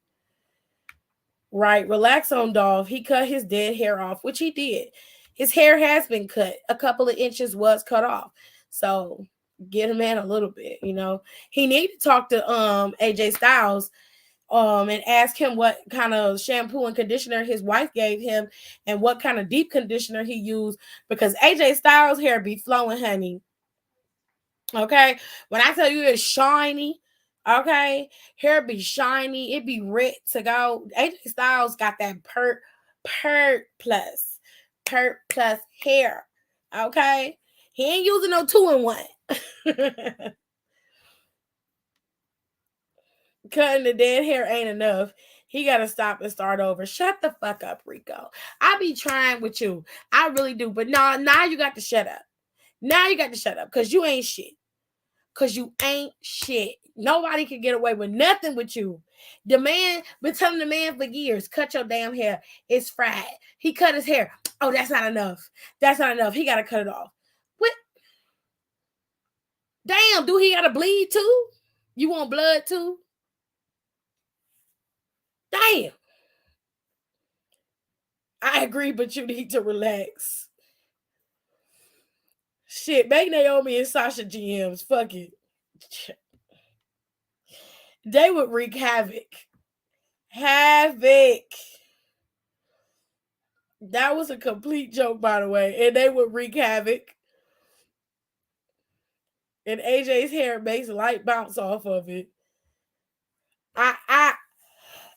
Right, relax on Dolph. He cut his dead hair off, which he did. His hair has been cut. A couple of inches was cut off. So get him in a little bit, He need to talk to AJ Styles and asked him what kind of shampoo and conditioner his wife gave him and what kind of deep conditioner he used, because AJ Styles' hair be flowing, honey. Okay, when I tell you it's shiny, okay, hair be shiny, it be red to go. AJ Styles got that pert plus hair. Okay, he ain't using no 2-in-1. Cutting the dead hair ain't enough. He got to stop and start over. Shut the fuck up, Rico. I be trying with you. I really do. But now you got to shut up. Now you got to shut up because you ain't shit. Because you ain't shit. Nobody can get away with nothing with you. The man, been telling the man for years, cut your damn hair. It's fried. He cut his hair. Oh, that's not enough. That's not enough. He got to cut it off. What? Damn, do he got to bleed too? You want blood too? Damn. I agree, but you need to relax. Shit, make Naomi and Sasha GMs. Fuck it. They would wreak havoc. Havoc. That was a complete joke, by the way. And they would wreak havoc. And AJ's hair makes light bounce off of it.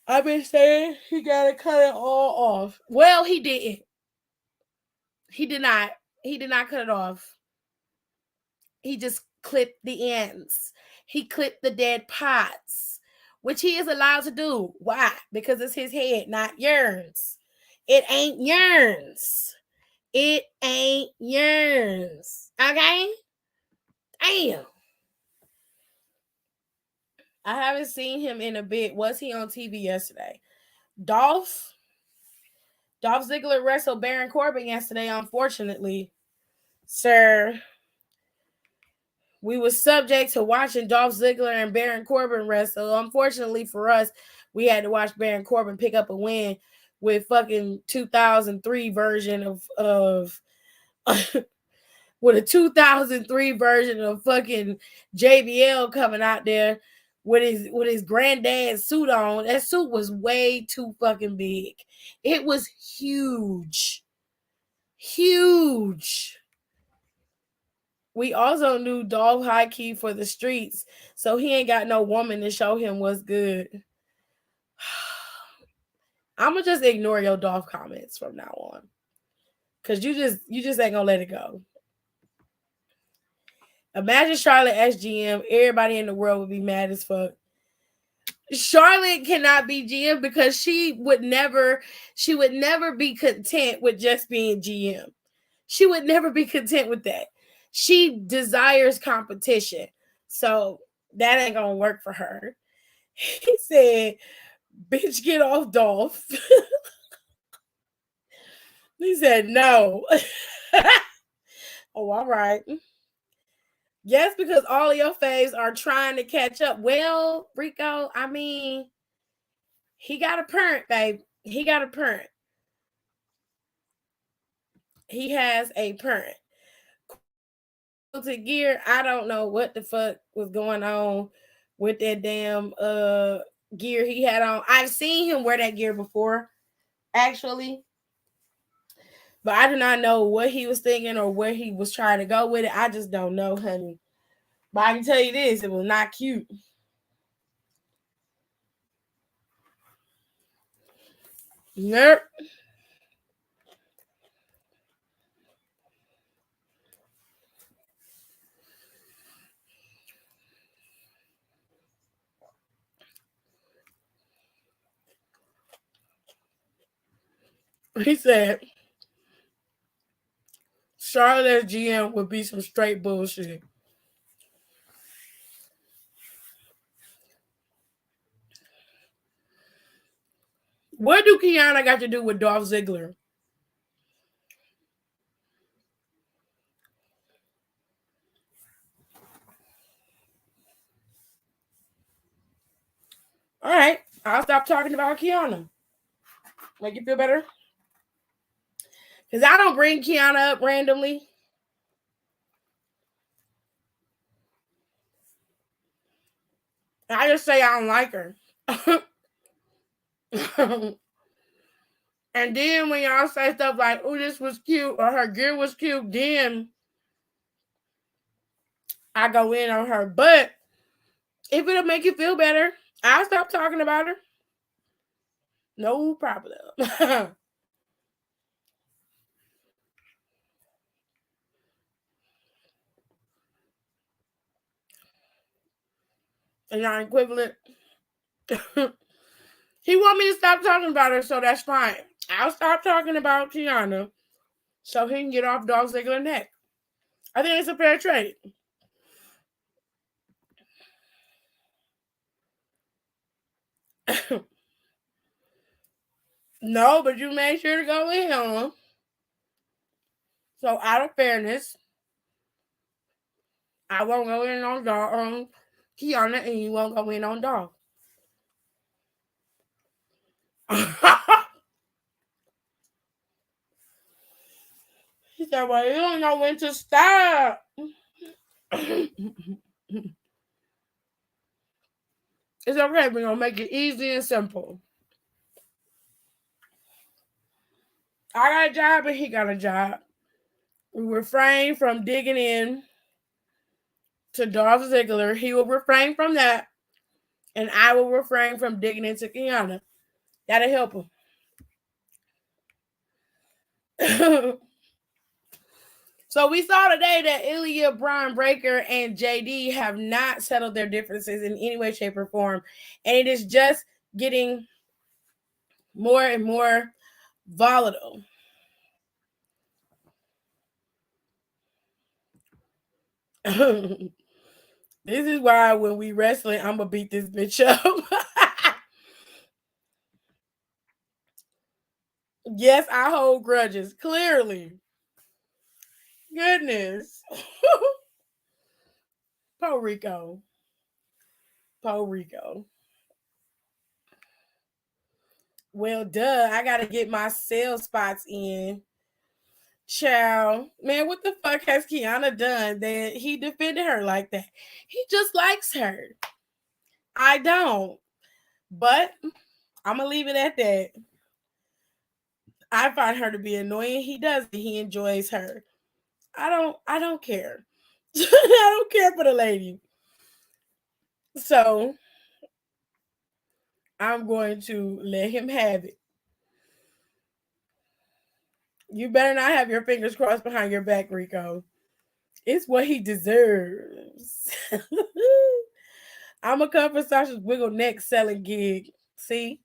I've been saying he gotta cut it all off. Well, he didn't. He did not. He did not cut it off. He just clipped the ends. He clipped the dead parts, which he is allowed to do. Why? Because it's his head, not yours. It ain't yours. It ain't yours. Okay? Damn. I haven't seen him in a bit. Was he on TV yesterday? Dolph Ziggler wrestled Baron Corbin yesterday, unfortunately. Sir, we were subject to watching Dolph Ziggler and Baron Corbin wrestle. Unfortunately for us, we had to watch Baron Corbin pick up a win with fucking 2003 version of with a 2003 version of fucking JBL coming out there with his granddad's suit on. That suit was way too fucking big. It was huge. Huge. We also knew Dolph high key for the streets, so he ain't got no woman to show him what's good. I'm gonna just ignore your Dolph comments from now on, cause you just ain't gonna let it go. Imagine Charlotte as GM, everybody in the world would be mad as fuck. Charlotte cannot be GM because she would never be content with just being GM. She would never be content with that. She desires competition. So that ain't gonna work for her. He said, bitch, get off Dolph. He said, no. Oh, all right. Yes, because all of your faves are trying to catch up. Well, Rico, I mean, he got a parent, babe. He got a parent. He has a parent. To gear, I don't know what the fuck was going on with that damn gear he had on. I've seen him wear that gear before, actually. But I do not know what he was thinking or where he was trying to go with it. I just don't know, honey. But I can tell you this, it was not cute. Nope. He said Charlotte as GM would be some straight bullshit. What do Kiana got to do with Dolph Ziggler? All right, I'll stop talking about Kiana. Make you feel better? Because I don't bring Kiana up randomly. I just say I don't like her. And then when y'all say stuff like, oh, this was cute, or her gear was cute, then I go in on her. But if it'll make you feel better, I'll stop talking about her. No problem. And y'all equivalent. He want me to stop talking about her, so that's fine. I'll stop talking about Tiana so he can get off Dolph Ziggler's neck. I think it's a fair trade. No, but you made sure to go in on him. So out of fairness, I won't go in on Tiana, and you won't go in on Dolph. He said, well, you don't know when to stop. It's okay. We're going to make it easy and simple. I got a job and he got a job. We refrain from digging in to Dolph Ziggler. He will refrain from that. And I will refrain from digging into Kiana. That'll help him. So we saw today that Ilya, Braun Breaker, and JD have not settled their differences in any way, shape, or form. And it is just getting more and more volatile. This is why when we wrestling, I'm going to beat this bitch up. Yes, I hold grudges. Clearly. Goodness. Puerto Rico. Well, duh. I got to get my sales spots in. Child. Man, what the fuck has Kiana done that he defended her like that? He just likes her. I don't. But I'm going to leave it at that. I find her to be annoying. He does. He enjoys her. I don't care. I don't care for the lady. So I'm going to let him have it. You better not have your fingers crossed behind your back, Rico. It's what he deserves. I'm a come for Sasha's wiggle neck selling gig. See?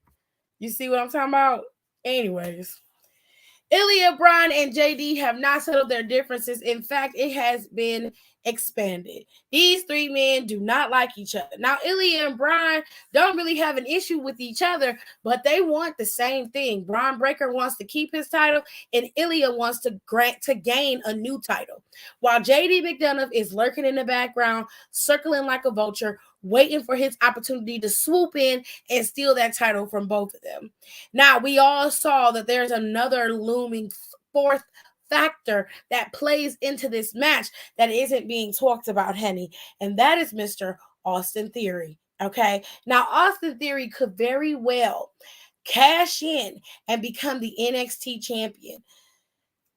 You see what I'm talking about? Anyways. Ilya, Braun, and JD have not settled their differences. In fact, it has been expanded. These three men do not like each other. Now, Ilya and Braun don't really have an issue with each other, but they want the same thing. Braun Breaker wants to keep his title, and Ilya wants to gain a new title. While JD McDonough is lurking in the background, circling like a vulture, waiting for his opportunity to swoop in and steal that title from both of them. Now, we all saw that there's another looming fourth factor that plays into this match that isn't being talked about, Henny, and that is Mr. Austin Theory. Okay, now Austin Theory could very well cash in and become the NXT champion.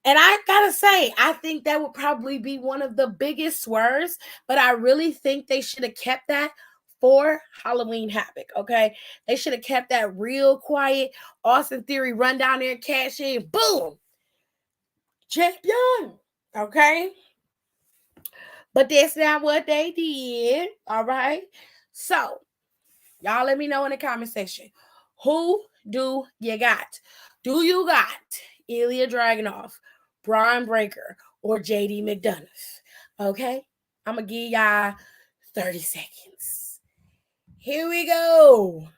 And I gotta say, I think that would probably be one of the biggest swerves, but I really think they should have kept that for Halloween Havoc, okay? They should have kept that real quiet. Austin Theory run down there, cash in, boom, champion, okay? But that's not what they did, all right? So, y'all let me know in the comment section, who do you got? Do you got Ilya Dragunov, Braun Breaker, or JD McDonough? Okay? I'm going to give y'all 30 seconds. Here we go.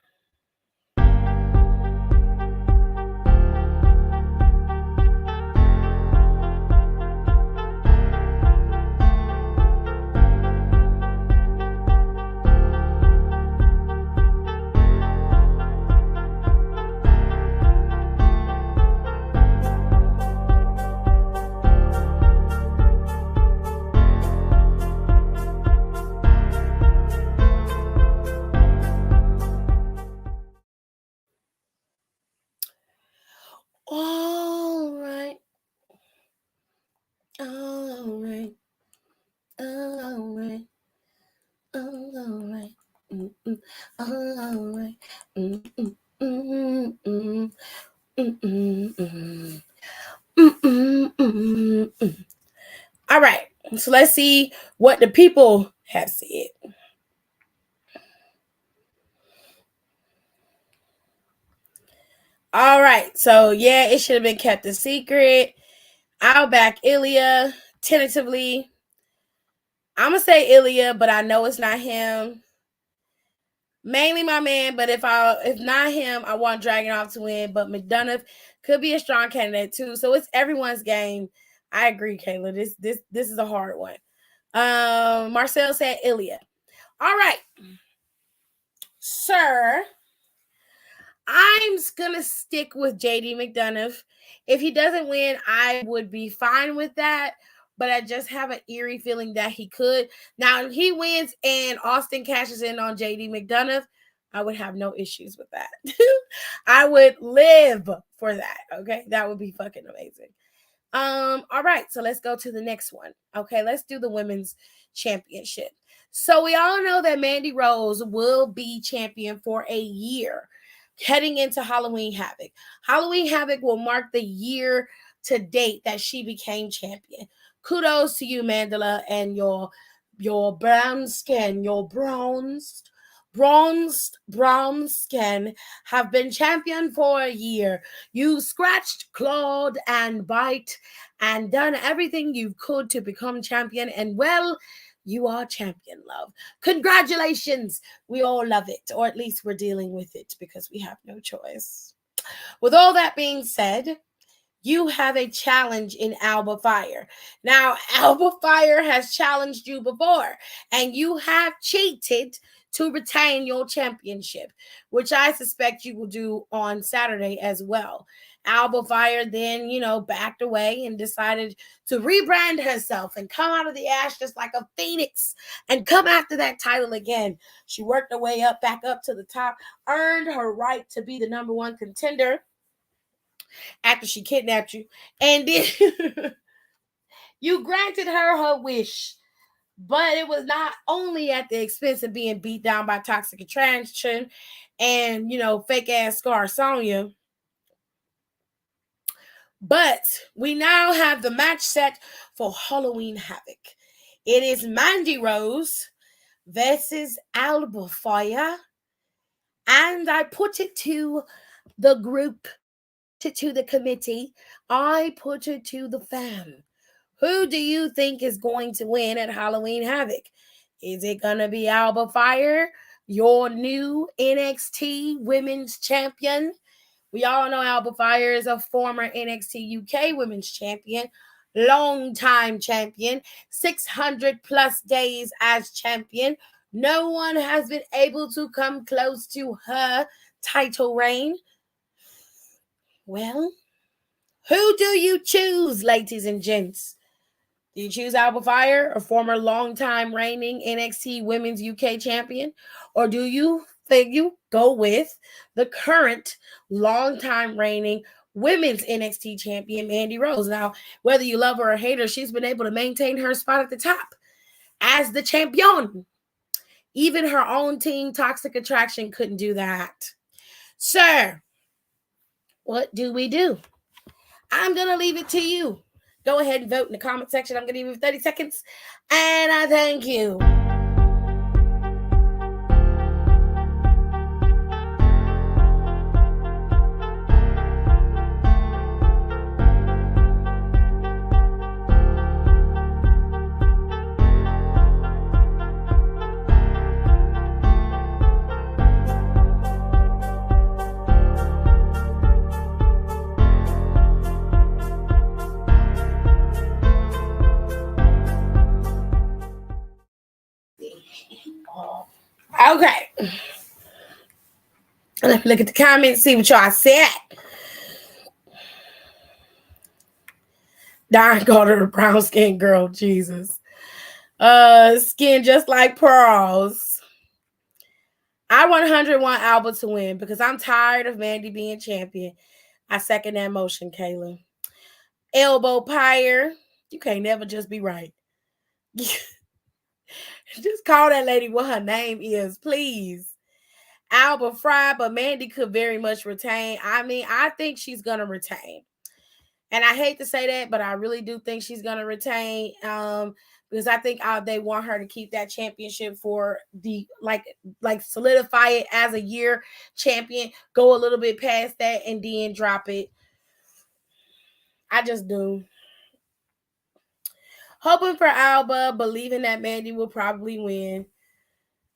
all right. All right. Mm-mm-mm-mm. Mm-mm-mm. Mm-mm-mm-mm. All right. So let's see what the people have said. All right. So yeah, it should have been kept a secret. I'll back Ilya tentatively. I'm gonna say Ilya, but I know it's not him. Mainly my man, but if not him, I want Dragunov to win. But McDonough could be a strong candidate too. So it's everyone's game. I agree, Kayla. This is a hard one. Marcel said Ilya. All right, sir. I'm gonna stick with JD McDonough. If he doesn't win, I would be fine with that. But I just have an eerie feeling that he could. Now, if he wins and Austin cashes in on JD McDonough, I would have no issues with that. I would live for that. Okay, that would be fucking amazing. All right, so let's go to the next one. Okay, let's do the women's championship. So we all know that Mandy Rose will be champion for a year heading into Halloween Havoc. Halloween Havoc will mark the year to date that she became champion. Kudos to you, Mandela, and your brown skin, your bronzed brown skin have been champion for a year. You scratched, clawed, and bite and done everything you could to become champion. And well, you are champion, love. Congratulations. We all love it, or at least we're dealing with it because we have no choice. With all that being said, you have a challenge in Alba Fire. Now, Alba Fire has challenged you before, and you have cheated to retain your championship, which I suspect you will do on Saturday as well. Alba Fire then, backed away and decided to rebrand herself and come out of the ashes like a phoenix and come after that title again. She worked her way back up to the top, earned her right to be the number one contender after she kidnapped you, and then you granted her wish. But it was not only at the expense of being beat down by Toxic Attraction and, fake ass Scar Sonya. But we now have the match set for Halloween Havoc. It is Mandy Rose versus Alba Fire. And I put it to the group, to the committee. I put it to the fam. Who do you think is going to win at Halloween Havoc? Is it going to be Alba Fire, your new NXT Women's Champion? We all know Alba Fire is a former NXT UK Women's Champion, long-time champion, 600 plus days as champion. No one has been able to come close to her title reign. Well, who do you choose, ladies and gents? Do you choose Alba Fire, a former long-time reigning NXT Women's UK champion? Or do you think you go with the current long-time reigning Women's NXT champion, Mandy Rose? Now, whether you love her or hate her, she's been able to maintain her spot at the top as the champion. Even her own team, Toxic Attraction, couldn't do that. Sir, what do we do? I'm going to leave it to you. Go ahead and vote in the comment section. I'm going to give you 30 seconds. And I thank you. Okay. Let me look at the comments, see what y'all said. Don called her a brown skin girl. Jesus. Skin just like pearls. I 100 want Alba to win because I'm tired of Mandy being champion. I second that motion, Kayla. Elbow Pyre. You can't never just be right. Just call that lady what her name is, please. Alba Fry, but Mandy could very much retain. I mean, I think she's gonna retain. And I hate to say that, but I really do think she's gonna retain. Because I think they want her to keep that championship for the like solidify it as a year champion, go a little bit past that, and then drop it. I just do. Hoping for Alba, believing that Mandy will probably win.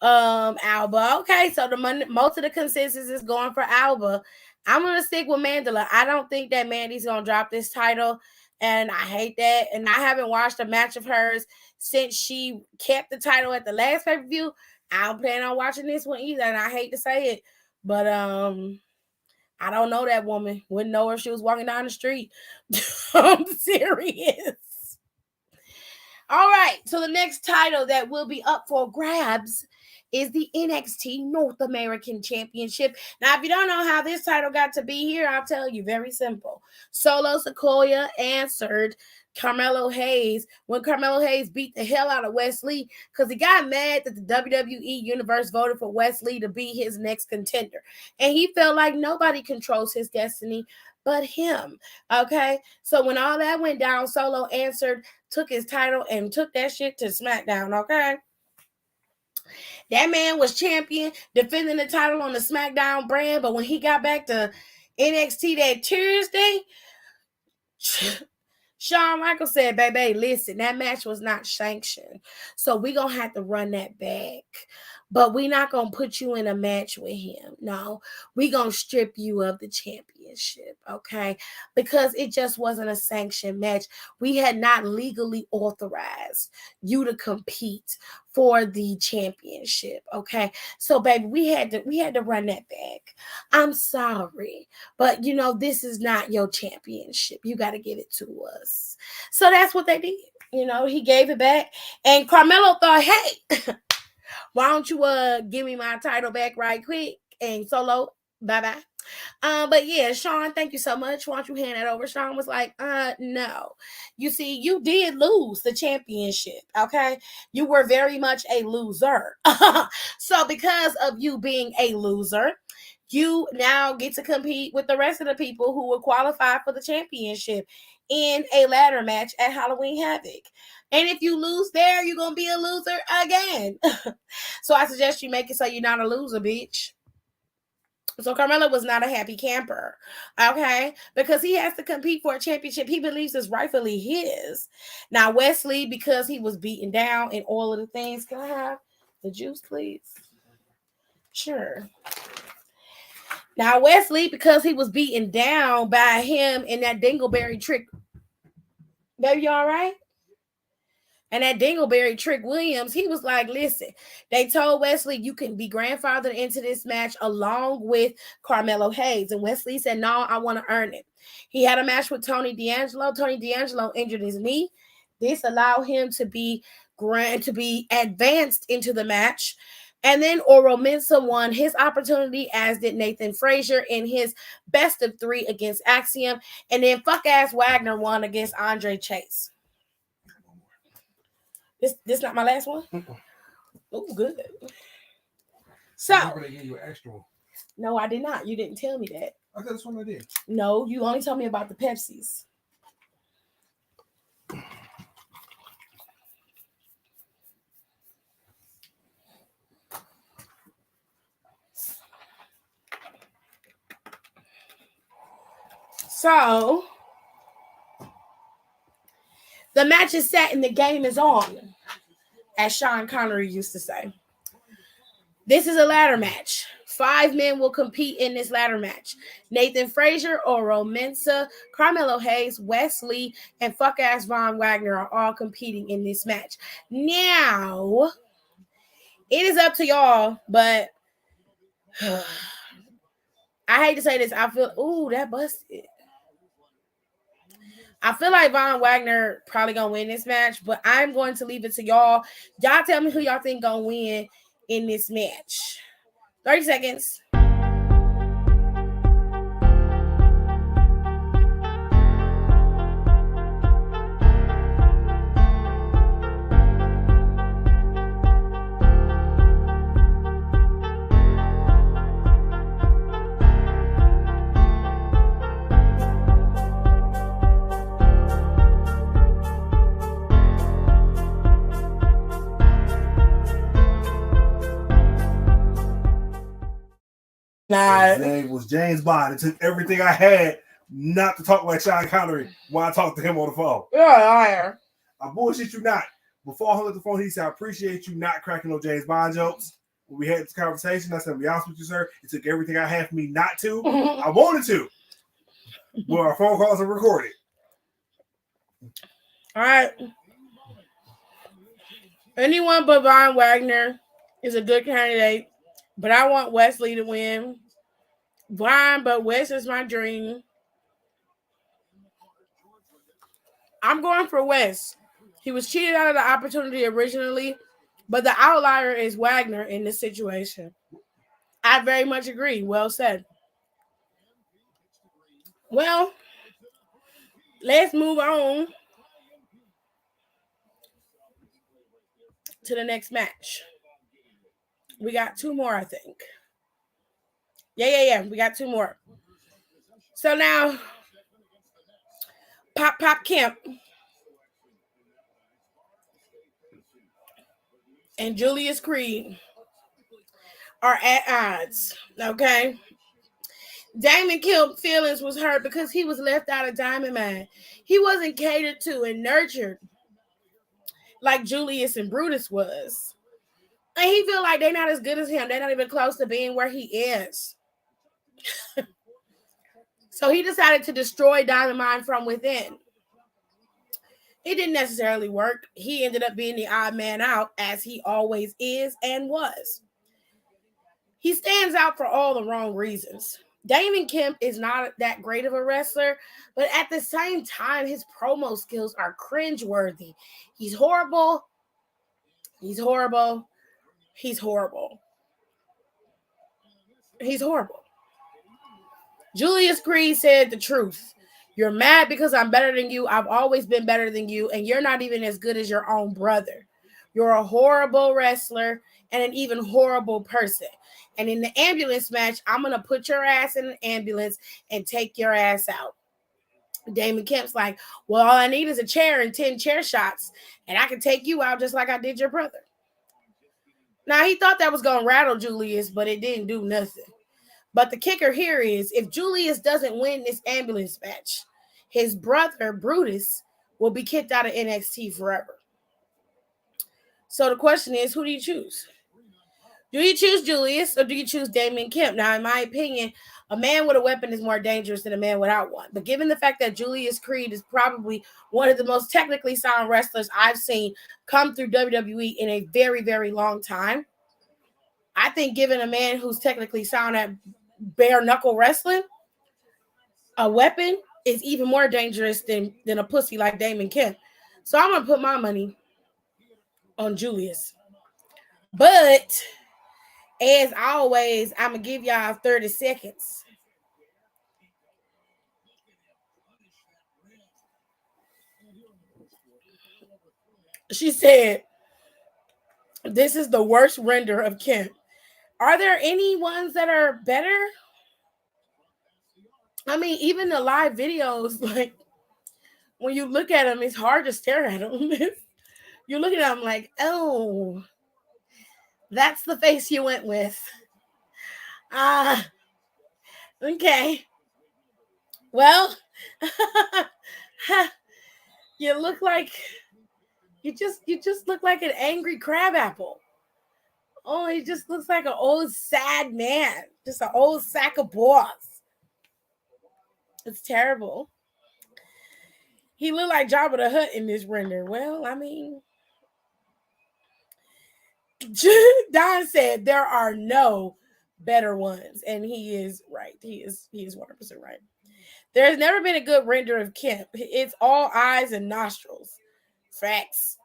Alba. Okay, so most of the consensus is going for Alba. I'm gonna stick with Mandela. I don't think that Mandy's gonna drop this title, and I hate that. And I haven't watched a match of hers since she kept the title at the last pay-per-view. I don't plan on watching this one either, and I hate to say it, but I don't know that woman. Wouldn't know her if she was walking down the street. I'm serious. All right, so the next title that will be up for grabs is the NXT North American Championship. Now, if you don't know how this title got to be here, I'll tell you. Very simple. Solo Sikoa answered Carmelo Hayes when Carmelo Hayes beat the hell out of Wes Lee because he got mad that the WWE Universe voted for Wes Lee to be his next contender. And he felt like nobody controls his destiny but him. Okay? So when all that went down, Solo answered, took his title, and took that shit to SmackDown. Okay? That man was champion, defending the title on the SmackDown brand, but when he got back to NXT that Tuesday, Shawn Michaels said, baby, listen, that match was not sanctioned, so we're going to have to run that back. But we're not going to put you in a match with him. No, we're going to strip you of the championship, okay? Because it just wasn't a sanctioned match. We had not legally authorized you to compete for the championship, okay? So, baby, we had to run that back. I'm sorry, but, this is not your championship. You got to give it to us. So that's what they did. He gave it back. And Carmelo thought, hey, why don't you give me my title back right quick? And Solo, bye-bye. But yeah, Shawn, thank you so much. Why don't you hand that over? Shawn was like, no. You see, you did lose the championship, okay? You were very much a loser. So because of you being a loser, you now get to compete with the rest of the people who will qualify for the championship in a ladder match at Halloween Havoc. And if you lose there, you're going to be a loser again. So I suggest you make it so you're not a loser, bitch. So Carmelo was not a happy camper, okay? Because he has to compete for a championship he believes is rightfully his. Now, Wes Lee, because he was beaten down in all of the things. Can I have the juice, please? Sure. Now, Wes Lee, because he was beaten down by him in that dingleberry trick. Baby, you all right? And that dingleberry Trick Williams, he was like, listen, they told Wes Lee you can be grandfathered into this match along with Carmelo Hayes. And Wes Lee said, no, I want to earn it. He had a match with Tony D'Angelo. Tony D'Angelo injured his knee. This allowed him to be advanced into the match. And then Oro Mensah won his opportunity, as did Nathan Frazier in his best of 3 against Axiom. And then fuck-ass Wagner won against Andre Chase. This not my last one? Oh, good. So. They gave you an extra one. No, I did not. You didn't tell me that. I thought that's one I did. No, you only told me about the Pepsis. So, the match is set and the game is on, as Sean Connery used to say. This is a ladder match. 5 men will compete in this ladder match. Nathan Frazier, Oro Mensah, Carmelo Hayes, Wes Lee, and fuck-ass Von Wagner are all competing in this match. Now, it is up to y'all, but I hate to say this. I feel, ooh, that busted. I feel like Von Wagner probably going to win this match, but I'm going to leave it to y'all. Y'all tell me who y'all think going to win in this match. 30 seconds. His name was James Bond. It took everything I had not to talk like Sean Connery when I talked to him on the phone. You're a liar. I bullshit you not. Before I hung up the phone, he said, I appreciate you not cracking no James Bond jokes. When we had this conversation, I said, to be honest with you, sir, it took everything I had for me not to. I wanted to. But our phone calls are recorded. All right. Anyone but Von Wagner is a good candidate, but I want Wesley to win. Von, but Wes is my dream. I'm going for Wes. He was cheated out of the opportunity originally, but the outlier is Wagner in this situation. I very much agree. Well said. Well, let's move on to the next match. We got two more, I think. Yeah. We got two more. So now, Pop Kemp and Julius Creed are at odds, okay? Damon Kemp's feelings was hurt because he was left out of Diamond Mine. He wasn't catered to and nurtured like Julius and Brutus was. And he feel like they're not as good as him. They're not even close to being where he is. So he decided to destroy Diamond Mine from within. It didn't necessarily work. He ended up being the odd man out, as he always is and was. He stands out for all the wrong reasons. Damon Kemp is not that great of a wrestler, but at the same time, his promo skills are cringeworthy. He's horrible. He's horrible. He's horrible. He's horrible. Julius Creed said the truth. You're mad because I'm better than you. I've always been better than you, and you're not even as good as your own brother. You're a horrible wrestler and an even horrible person. And in the ambulance match, I'm going to put your ass in an ambulance and take your ass out. Damon Kemp's like, well, all I need is a chair and 10 chair shots, and I can take you out just like I did your brother. Now, he thought that was going to rattle Julius, but it didn't do nothing. But the kicker here is, if Julius doesn't win this ambulance match, his brother, Brutus, will be kicked out of NXT forever. So the question is, who do you choose? Do you choose Julius or do you choose Damon Kemp? Now, in my opinion, a man with a weapon is more dangerous than a man without one. But given the fact that Julius Creed is probably one of the most technically sound wrestlers I've seen come through WWE in a very, very long time, I think giving a man who's technically sound at bare knuckle wrestling a weapon is even more dangerous than a pussy like Damon Kemp. So I'm going to put my money on Julius. But as always, I'm going to give y'all 30 seconds. She said, this is the worst render of Kemp. Are there any ones that are better? I mean, even the live videos, like, when you look at them, it's hard to stare at them. You look at them like, oh, that's the face you went with. Okay. Well, you look like, you just look like an angry crab apple. Oh, he just looks like an old sad man. Just an old sack of balls. It's terrible. He looked like Jabba the Hutt in this render. Well, I mean, Don said there are no better ones, and he is right. He is 100% right. There's never been a good render of Kemp. It's all eyes and nostrils. Facts.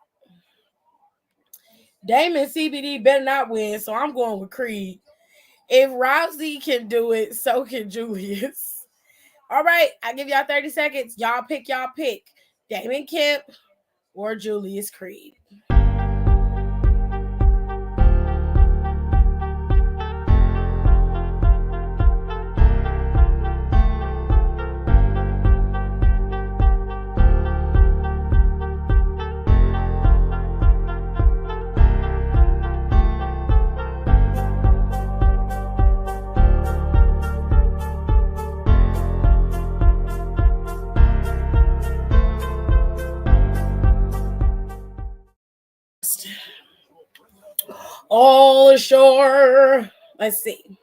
Damon CBD better not win, so I'm going with Creed. If Rousey can do it, so can Julius. All right, I give y'all 30 seconds. Y'all pick. Damon Kemp or Julius Creed. for sure. Let's see.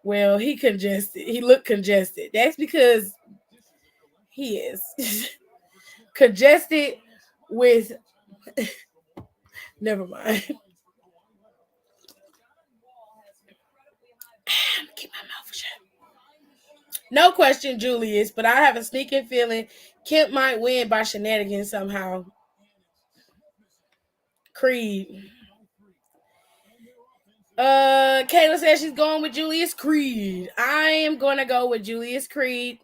Well, he congested. He looked congested. That's because he is congested with. Never mind. Keep my mouth shut. No question, Julius, but I have a sneaking feeling Kemp might win by shenanigans somehow. Creed. Kayla says she's going with Julius Creed. I am going to go with Julius Creed.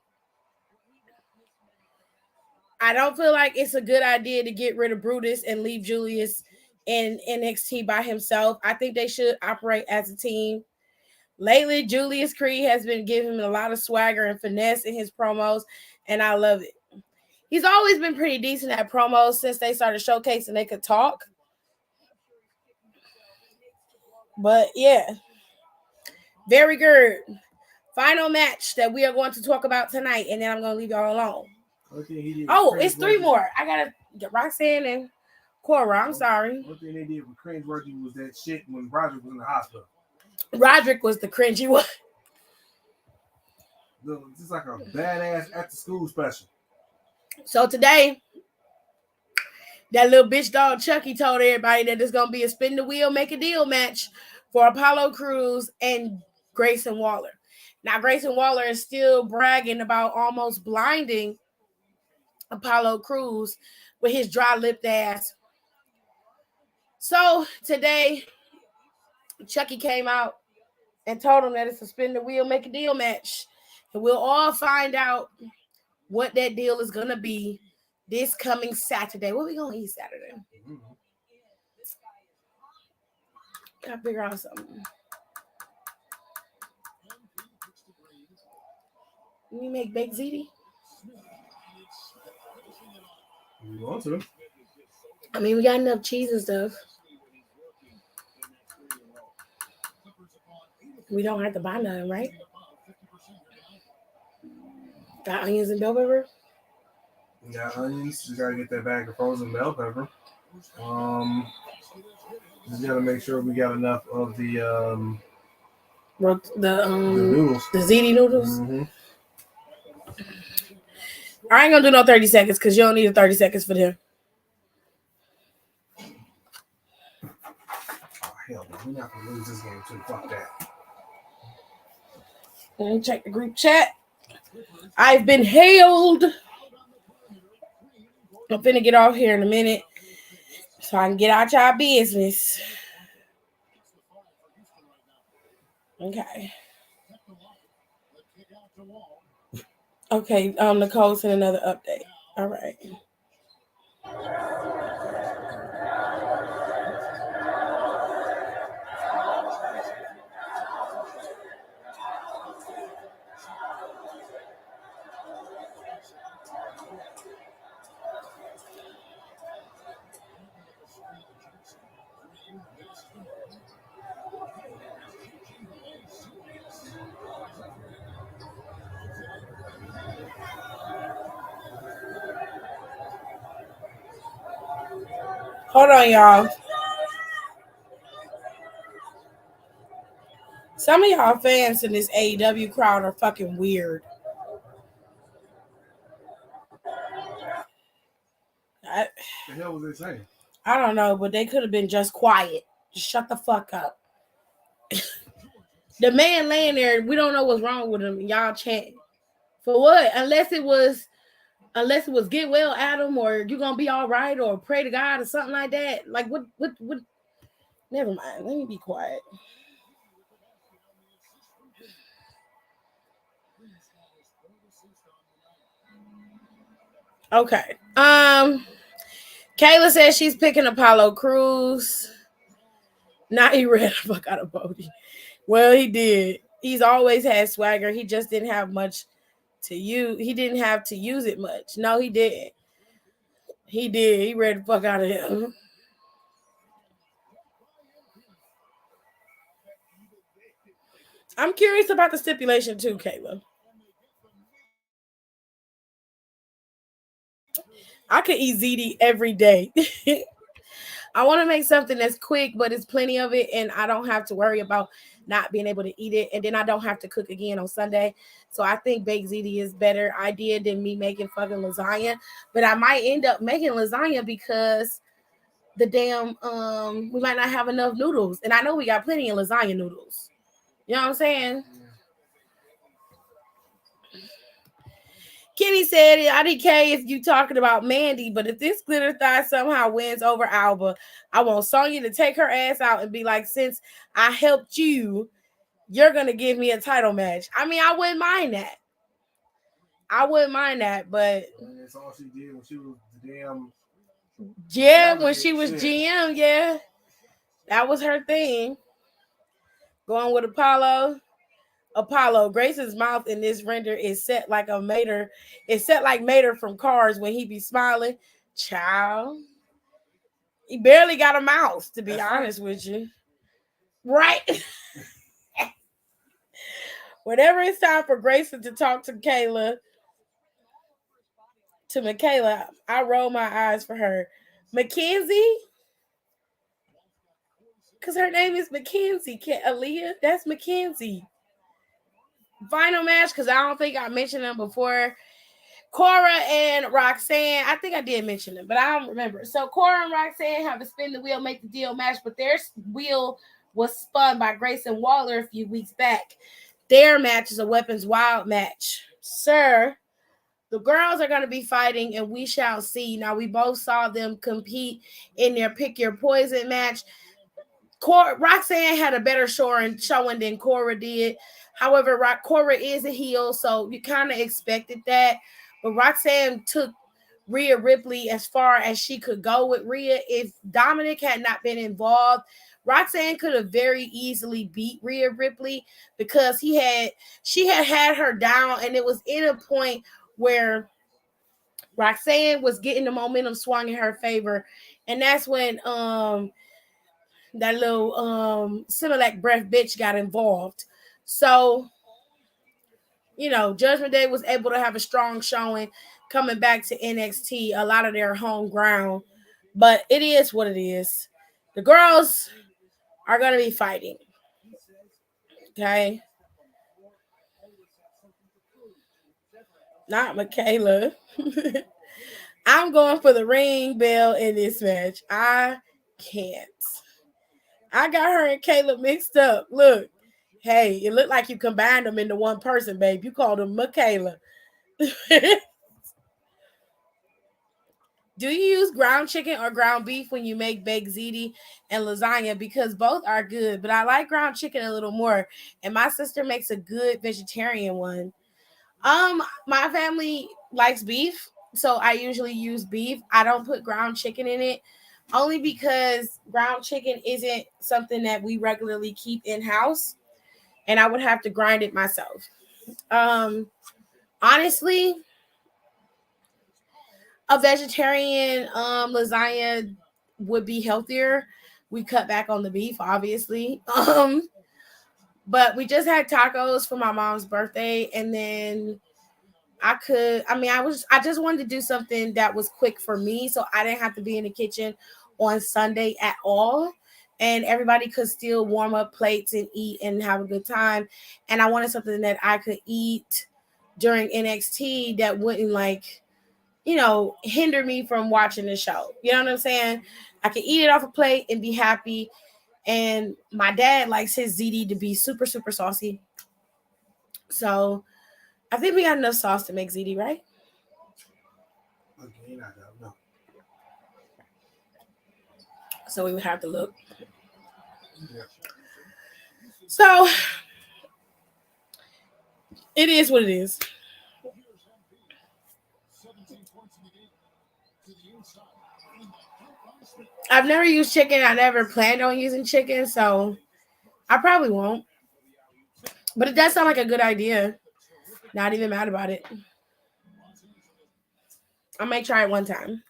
I don't feel like it's a good idea to get rid of Brutus and leave Julius in NXT by himself. I think they should operate as a team. Lately, Julius Creed has been giving him a lot of swagger and finesse in his promos, and I love it. He's always been pretty decent at promos since they started showcasing they could talk. But yeah, very good. Final match that we are going to talk about tonight, and then I'm going to leave y'all alone. Oh, it's three more. I got to get Roxanne and Cora. I'm sorry. One thing they did with cringeworthy was that shit when Roderick was in the hospital. Roderick was the cringy one. It's like a badass after school special. So today, that little bitch dog Chucky told everybody that there's going to be a spin the wheel, make a deal match for Apollo Crews and Grayson Waller. Now, Grayson Waller is still bragging about almost blinding Apollo Crews with his dry-lipped ass. So today, Chucky came out and told him that it's a spin the wheel, make a deal match. And we'll all find out what that deal is going to be this coming Saturday. What are we going to eat Saturday? Gotta figure out something. We make baked ziti? You want to? I mean, we got enough cheese and stuff. We don't have to buy nothing, right? Got onions and bell pepper? You got onions. You gotta get that bag of frozen bell pepper. Just gotta make sure we got enough of the noodles. The ziti noodles. Mm-hmm. I ain't gonna do no 30 seconds because you don't need 30 seconds for them. Oh, hell no. We're not gonna lose this game too. Fuck that. Let me check the group chat. I've been hailed. I'm finna get off here in a minute so I can get out y'all business. Okay. Okay, Nicole sent another update. All right. Hold on, y'all. Some of y'all fans in this AEW crowd are fucking weird. What the hell was they saying? I don't know, but they could have been just quiet. Just shut the fuck up. The man laying there, we don't know what's wrong with him. Y'all chanting. For what? Unless it was get well, Adam, or you're gonna be all right, or pray to God or something like that. Like what never mind. Let me be quiet. Okay. Kayla says she's picking Apollo Crews. Now he read the fuck out of Bodie. Well, he did. He's always had swagger. He just didn't have much to use. He didn't have to use it much. No, he didn't. He did. He read the fuck out of him. I'm curious about the stipulation too, Kayla. I could eat ziti every day. I want to make something that's quick, but it's plenty of it, and I don't have to worry about not being able to eat it, and then I don't have to cook again on Sunday. So I think baked ziti is better idea than me making fucking lasagna. But I might end up making lasagna because the damn we might not have enough noodles, and I know we got plenty of lasagna noodles. You know what I'm saying? Kenny said, IDK if you talking about Mandy, but if this glitter thigh somehow wins over Alba, I want Sonya to take her ass out and be like, since I helped you, you're going to give me a title match. I mean, I wouldn't mind that. But that's all she did when she was the damn. Yeah, when she was GM, yeah. That was her thing. Going with Apollo, Grace's mouth in this render is set like a Mater. It's set like Mater from Cars when he be smiling. Child. He barely got a mouth, to be honest with you. Right? Whenever it's time for Grayson to talk to Michaela, I roll my eyes for her. Mackenzie? Because her name is Mackenzie. Aaliyah? That's Mackenzie. Final match, because I don't think I mentioned them before. Cora and Roxanne. I think I did mention them, but I don't remember. So Cora and Roxanne have a spin the wheel, make the deal match, but their wheel was spun by Grayson Waller a few weeks back. Their match is a Weapons Wild match. Sir, the girls are going to be fighting, and we shall see. Now, we both saw them compete in their Pick Your Poison match. Roxanne had a better showing than Cora did. However, Cora is a heel, so you kind of expected that. But Roxanne took Rhea Ripley as far as she could go with Rhea. If Dominic had not been involved, Roxanne could have very easily beat Rhea Ripley because she had her down, and it was in a point where Roxanne was getting the momentum swung in her favor, and that's when that little Similac breath bitch got involved. So, Judgment Day was able to have a strong showing coming back to NXT, a lot of their home ground. But it is what it is. The girls are going to be fighting. Okay? Not Michaela. I'm going for the ring bell in this match. I can't. I got her and Kayla mixed up. Look. Hey, it looked like you combined them into one person, babe. You called them Michaela. Do you use ground chicken or ground beef when you make baked ziti and lasagna? Because both are good, but I like ground chicken a little more. And my sister makes a good vegetarian one. My family likes beef, so I usually use beef. I don't put ground chicken in it, only because ground chicken isn't something that we regularly keep in-house. And I would have to grind it myself. Honestly, a vegetarian lasagna would be healthier. We cut back on the beef, obviously. But we just had tacos for my mom's birthday, and then I just wanted to do something that was quick for me, so I didn't have to be in the kitchen on Sunday at all. And everybody could still warm up plates and eat and have a good time. And I wanted something that I could eat during NXT that wouldn't hinder me from watching the show. You know what I'm saying? I could eat it off a plate and be happy. And my dad likes his ziti to be super, super saucy. So I think we got enough sauce to make ziti, right? Again, I don't know. So we would have to look. Yeah. So it is what it is. I've never used chicken. I never planned on using chicken, so I probably won't. But it does sound like a good idea. Not even mad about it. I might try it one time.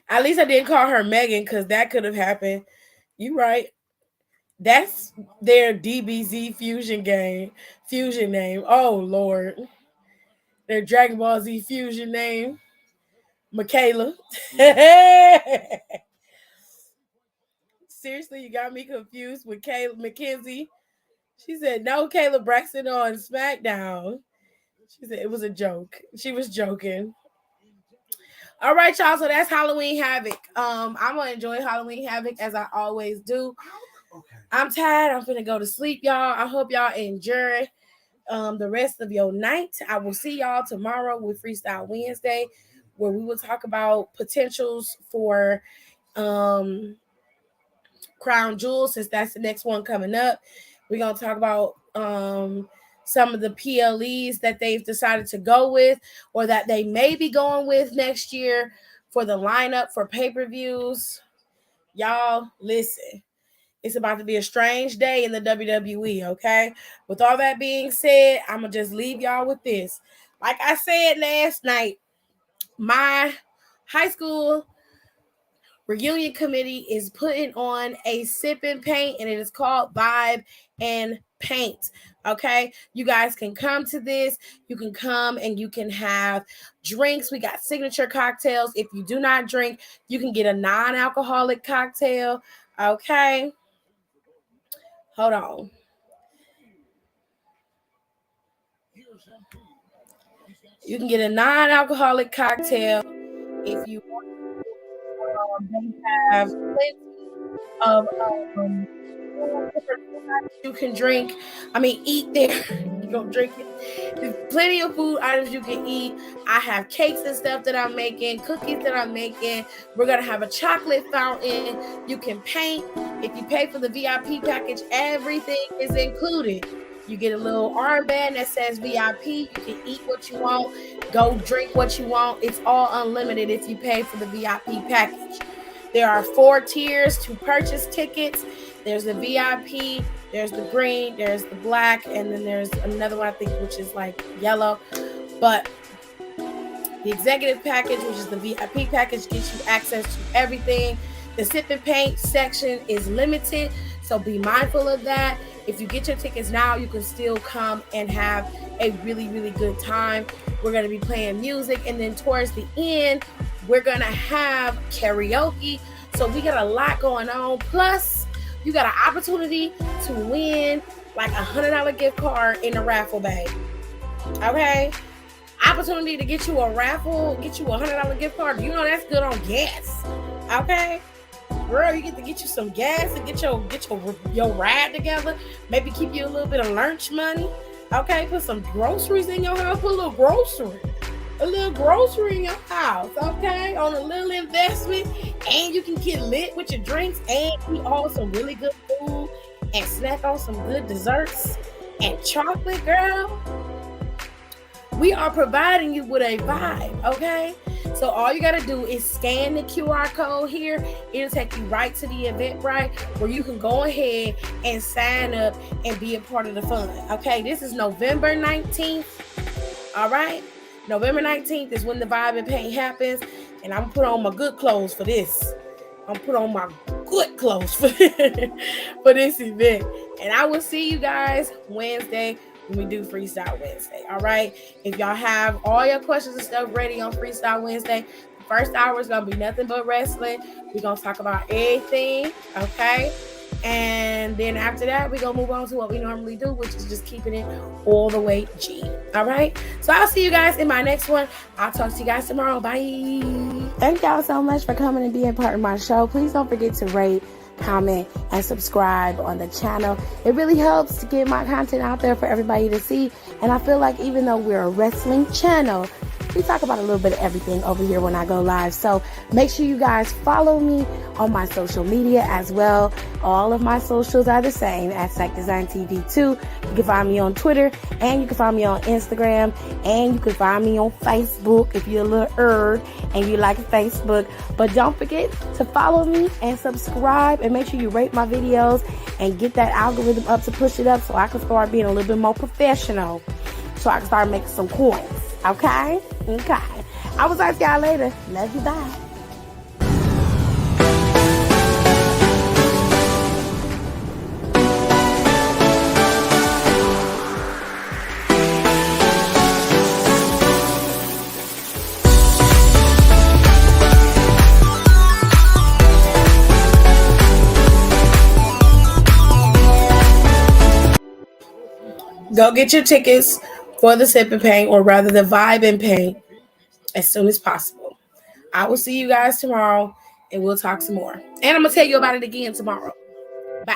At least I didn't call her Megan, because that could have happened. You right. That's their DBZ fusion name. Oh, Lord. Their Dragon Ball Z fusion name. Michaela. Seriously, you got me confused with Kayla Mackenzie. She said, no, Kayla Braxton on SmackDown. She said it was a joke. She was joking. All right, y'all. So that's Halloween Havoc. I'm gonna enjoy Halloween Havoc as I always do. Okay. I'm tired. I'm finna go to sleep, y'all. I hope y'all enjoy the rest of your night. I will see y'all tomorrow with Freestyle Wednesday, where we will talk about potentials for Crown Jewel, since that's the next one coming up. We're gonna talk about some of the PLEs that they've decided to go with, or that they may be going with next year for the lineup for pay-per-views. Y'all, listen. It's about to be a strange day in the WWE, okay? With all that being said, I'm going to just leave y'all with this. Like I said last night, my high school reunion committee is putting on a sip and paint, and it is called Vibe and Paint. Okay, you guys can come to this. You can come and you can have drinks. We got signature cocktails. If you do not drink, you can get a non-alcoholic cocktail. Okay, hold on. You can get a non-alcoholic cocktail if you want. They have plenty of different food you can drink. I mean, eat there. You don't drink it. There's plenty of food items you can eat. I have cakes and stuff that I'm making, cookies that I'm making. We're gonna have a chocolate fountain. You can paint. If you pay for the VIP package, everything is included. You get a little armband that says VIP. You can eat what you want, go drink what you want. It's all unlimited if you pay for the VIP package. There are 4 tiers to purchase tickets. There's the VIP, there's the green, there's the black, and then there's another one, I think, which is like yellow. But the executive package, which is the VIP package, gets you access to everything. The sip and paint section is limited, so be mindful of that. If you get your tickets now, you can still come and have a really, really good time. We're going to be playing music, and then towards the end, we're going to have karaoke. So we got a lot going on. Plus, you got an opportunity to win like $100 gift card in a raffle bag. Okay? Opportunity to get you a raffle, get you a $100 gift card. You know that's good on gas. Okay? Girl, you get to get you some gas and get your ride together. Maybe keep you a little bit of lunch money. Okay, put some groceries in your house. Put a little grocery in your house. Okay, on a little investment, and you can get lit with your drinks and eat all some really good food and snack on some good desserts and chocolate, girl. We are providing you with a vibe. Okay. So all you got to do is scan the QR code here. It'll take you right to the Eventbrite where you can go ahead and sign up and be a part of the fun. Okay, this is November 19th. All right, November 19th is when the Vibe and Paint happens. And I'm going to put on my good clothes for this. I'm going to put on my good clothes for this event. And I will see you guys Wednesday when we do Freestyle Wednesday. All right. If y'all have all your questions and stuff ready on Freestyle Wednesday, the first hour is going to be nothing but wrestling. We're going to talk about everything. Okay. And then after that, we're going to move on to what we normally do, which is just keeping it all the way G. All right. So I'll see you guys in my next one. I'll talk to you guys tomorrow. Bye. Thank y'all so much for coming and being part of my show. Please don't forget to rate, comment, and subscribe on the channel. It really helps to get my content out there for everybody to see. And I feel like even though we're a wrestling channel, we talk about a little bit of everything over here when I go live. So make sure you guys follow me on my social media as well. All of my socials are the same at Psych Design TV 2. You can find me on Twitter, and you can find me on Instagram, and you can find me on Facebook if you're a little and you like Facebook. But don't forget to follow me and subscribe, and make sure you rate my videos and get that algorithm up to push it up so I can start being a little bit more professional, so I can start making some coins. Okay? Okay. I will talk to y'all later. Love you. Bye. Go get your tickets for the Sip and Paint, or rather the Vibe and Paint, as soon as possible. I will see you guys tomorrow, and we'll talk some more. And I'm going to tell you about it again tomorrow. Bye.